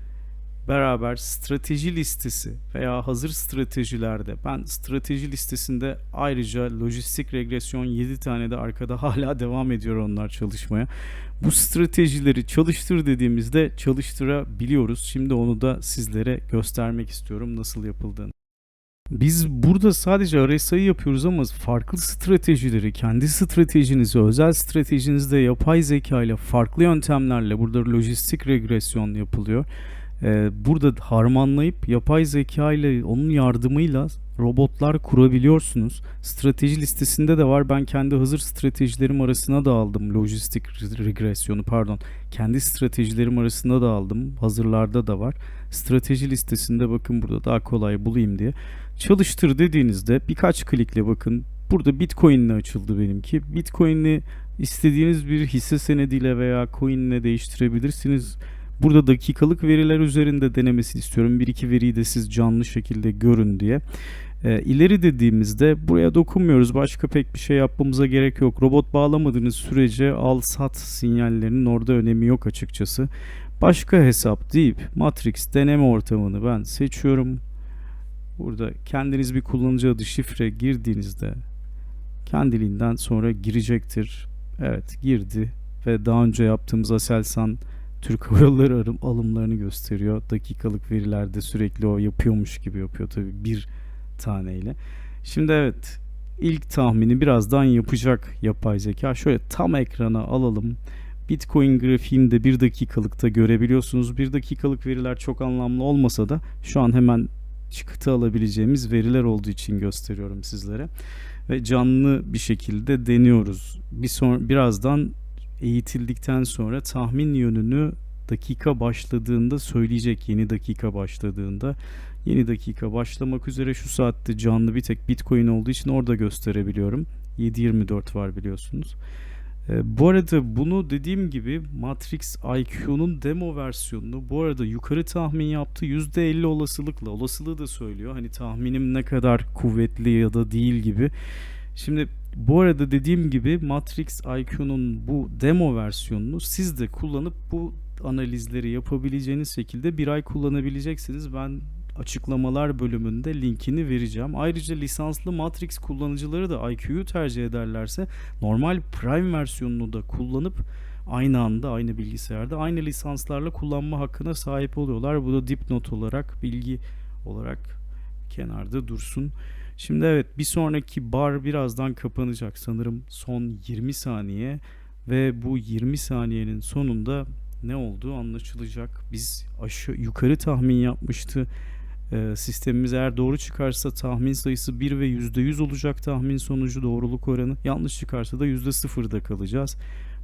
beraber strateji listesi veya hazır stratejilerde, ben strateji listesinde ayrıca lojistik regresyon 7 tane de arkada hala devam ediyor onlar çalışmaya. Bu stratejileri çalıştır dediğimizde çalıştırabiliyoruz. Şimdi onu da sizlere göstermek istiyorum nasıl yapıldığını. Biz burada sadece RSI yapıyoruz ama farklı stratejileri, kendi stratejinizi, özel stratejinizde yapay zeka ile farklı yöntemlerle burada lojistik regresyon yapılıyor. Burada harmanlayıp yapay zeka ile onun yardımıyla robotlar kurabiliyorsunuz. Strateji listesinde de var. Ben kendi hazır stratejilerim arasına da aldım. Lojistik regresyonu, pardon. Kendi stratejilerim arasında da aldım. Hazırlarda da var. Strateji listesinde bakın, burada daha kolay bulayım diye. Çalıştır dediğinizde birkaç klikle bakın. Burada Bitcoin'le açıldı benimki. Bitcoin'i istediğiniz bir hisse senediyle veya coin'le değiştirebilirsiniz. Burada dakikalık veriler üzerinde denemesini istiyorum. Bir iki veriyi de siz canlı şekilde görün diye. İleri dediğimizde buraya dokunmuyoruz. Başka pek bir şey yapmamıza gerek yok. Robot bağlamadığınız sürece al sat sinyallerinin orada önemi yok açıkçası. Başka hesap deyip Matrix deneme ortamını ben seçiyorum. Burada kendiniz bir kullanıcı adı şifre girdiğinizde kendiliğinden sonra girecektir. Evet, girdi ve daha önce yaptığımız Aselsan Türk Hava Yolları alımlarını gösteriyor. Dakikalık verilerde sürekli o yapıyormuş gibi yapıyor tabii bir taneyle. Şimdi evet, ilk tahmini birazdan yapacak yapay zeka. Şöyle tam ekrana alalım. Bitcoin grafiğini de 1 dakikalıkta görebiliyorsunuz. 1 dakikalık veriler çok anlamlı olmasa da şu an hemen çıktı alabileceğimiz veriler olduğu için gösteriyorum sizlere. Ve canlı bir şekilde deniyoruz. Birazdan eğitildikten sonra tahmin yönünü dakika başladığında söyleyecek, yeni dakika başladığında. Yeni dakika başlamak üzere, şu saatte canlı bir tek Bitcoin olduğu için orada gösterebiliyorum. 7.24 var biliyorsunuz. Bu arada bunu dediğim gibi Matrix IQ'nun demo versiyonunu bu arada yukarı tahmin yaptı. %50 olasılıkla, olasılığı da söylüyor. Hani tahminim ne kadar kuvvetli ya da değil gibi. Şimdi bu arada dediğim gibi Matrix IQ'nun bu demo versiyonunu siz de kullanıp bu analizleri yapabileceğiniz şekilde bir ay kullanabileceksiniz. Ben açıklamalar bölümünde linkini vereceğim. Ayrıca lisanslı Matrix kullanıcıları da IQ'yu tercih ederlerse normal Prime versiyonunu da kullanıp aynı anda aynı bilgisayarda aynı lisanslarla kullanma hakkına sahip oluyorlar. Bu da dipnot olarak, bilgi olarak kenarda dursun. Şimdi evet, bir sonraki bar birazdan kapanacak. Sanırım son 20 saniye ve bu 20 saniyenin sonunda ne olduğu anlaşılacak. Biz yukarı tahmin yapmıştı. Sistemimiz eğer doğru çıkarsa tahmin sayısı 1 ve %100 olacak tahmin sonucu doğruluk oranı. Yanlış çıkarsa da %0'da kalacağız.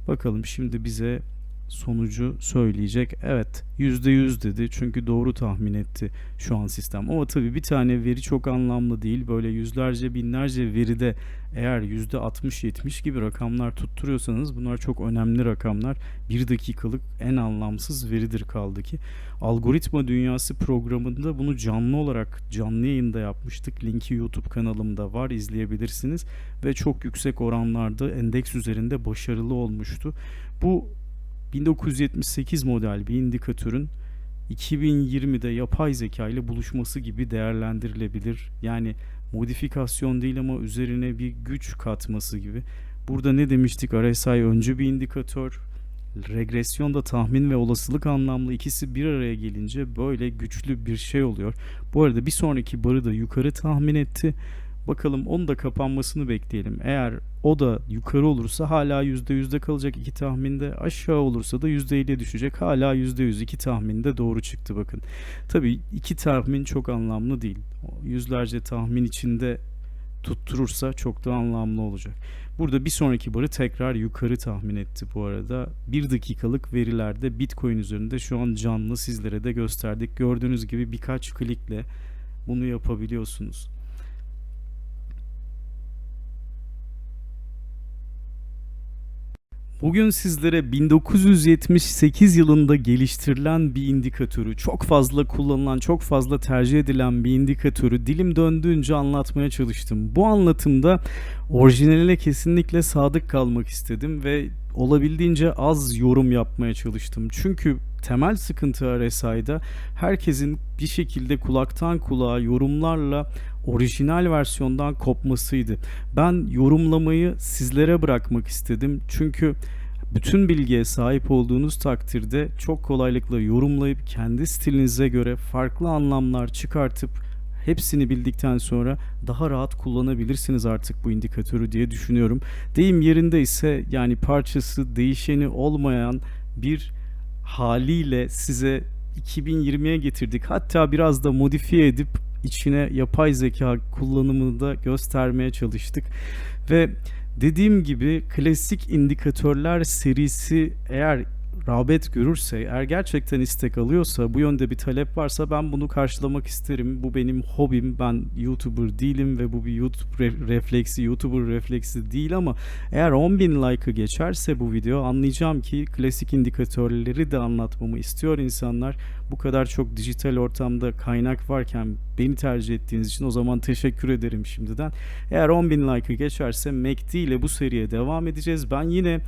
Bakalım şimdi bize sonucu söyleyecek. Evet, %100 dedi çünkü doğru tahmin etti şu an sistem. Ama tabii bir tane veri çok anlamlı değil. Böyle yüzlerce binlerce veride eğer %60-70 gibi rakamlar tutturuyorsanız bunlar çok önemli rakamlar. 1 dakikalık en anlamsız veridir kaldı ki. Algoritma Dünyası programında bunu canlı olarak canlı yayında yapmıştık. Linki YouTube kanalımda var, izleyebilirsiniz. Ve çok yüksek oranlarda endeks üzerinde başarılı olmuştu. Bu 1978 model bir indikatörün 2020'de yapay zeka ile buluşması gibi değerlendirilebilir. Yani modifikasyon değil ama üzerine bir güç katması gibi. Burada ne demiştik? RSI öncü bir indikatör. Regresyon da tahmin ve olasılık anlamlı, ikisi bir araya gelince böyle güçlü bir şey oluyor. Bu arada bir sonraki barı da yukarı tahmin etti. Bakalım onun da kapanmasını bekleyelim. Eğer o da yukarı olursa hala %100'de kalacak iki tahminde. Aşağı olursa da %50'ye düşecek. Hala %100 iki tahminde doğru çıktı bakın. Tabii iki tahmin çok anlamlı değil. Yüzlerce tahmin içinde tutturursa çok da anlamlı olacak. Burada bir sonraki barı tekrar yukarı tahmin etti bu arada. 1 dakikalık verilerde Bitcoin üzerinde şu an canlı sizlere de gösterdik. Gördüğünüz gibi birkaç klikle bunu yapabiliyorsunuz. Bugün sizlere 1978 yılında geliştirilen bir indikatörü, çok fazla kullanılan, çok fazla tercih edilen bir indikatörü dilim döndüğünce anlatmaya çalıştım. Bu anlatımda orijinaline kesinlikle sadık kalmak istedim ve olabildiğince az yorum yapmaya çalıştım. Çünkü temel sıkıntı RSI'da herkesin bir şekilde kulaktan kulağa yorumlarla orijinal versiyondan kopmasıydı. Ben yorumlamayı sizlere bırakmak istedim. Çünkü bütün bilgiye sahip olduğunuz takdirde çok kolaylıkla yorumlayıp kendi stilinize göre farklı anlamlar çıkartıp hepsini bildikten sonra daha rahat kullanabilirsiniz artık bu indikatörü diye düşünüyorum. Deyim yerinde ise yani parçası değişeni olmayan bir haliyle size 2020'ye getirdik. Hatta biraz da modifiye edip içine yapay zeka kullanımını da göstermeye çalıştık. Ve dediğim gibi klasik indikatörler serisi eğer rağbet görürse, eğer gerçekten istek alıyorsa, bu yönde bir talep varsa ben bunu karşılamak isterim. Bu benim hobim. Ben YouTuber değilim ve bu bir YouTuber refleksi değil ama eğer 10.000 like'ı geçerse bu video anlayacağım ki klasik indikatörleri de anlatmamı istiyor insanlar. Bu kadar çok dijital ortamda kaynak varken beni tercih ettiğiniz için o zaman teşekkür ederim şimdiden. Eğer 10.000 like'ı geçerse MACD ile bu seriye devam edeceğiz. Ben yine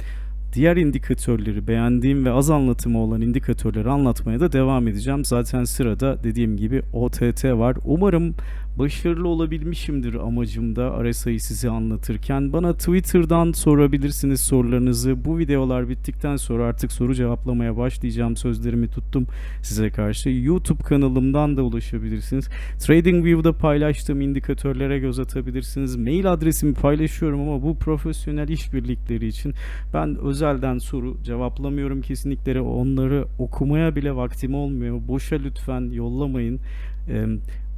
diğer indikatörleri, beğendiğim ve az anlatımı olan indikatörleri anlatmaya da devam edeceğim. Zaten sırada dediğim gibi OTT var. Umarım başarılı olabilmişimdir amacımda RSI'yi size anlatırken. Bana Twitter'dan sorabilirsiniz sorularınızı. Bu videolar bittikten sonra artık soru cevaplamaya başlayacağım. Sözlerimi tuttum size karşı. YouTube kanalımdan da ulaşabilirsiniz. TradingView'da paylaştığım indikatörlere göz atabilirsiniz. Mail adresimi paylaşıyorum ama bu profesyonel işbirlikleri için ben özelden soru cevaplamıyorum kesinlikle. Onları okumaya bile vaktim olmuyor. Boşa lütfen yollamayın.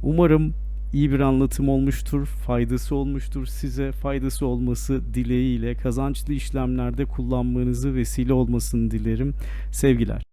Umarım iyi bir anlatım olmuştur, faydası olmuştur. Size faydası olması dileğiyle kazançlı işlemlerde kullanmanızı vesile olmasını dilerim. Sevgiler.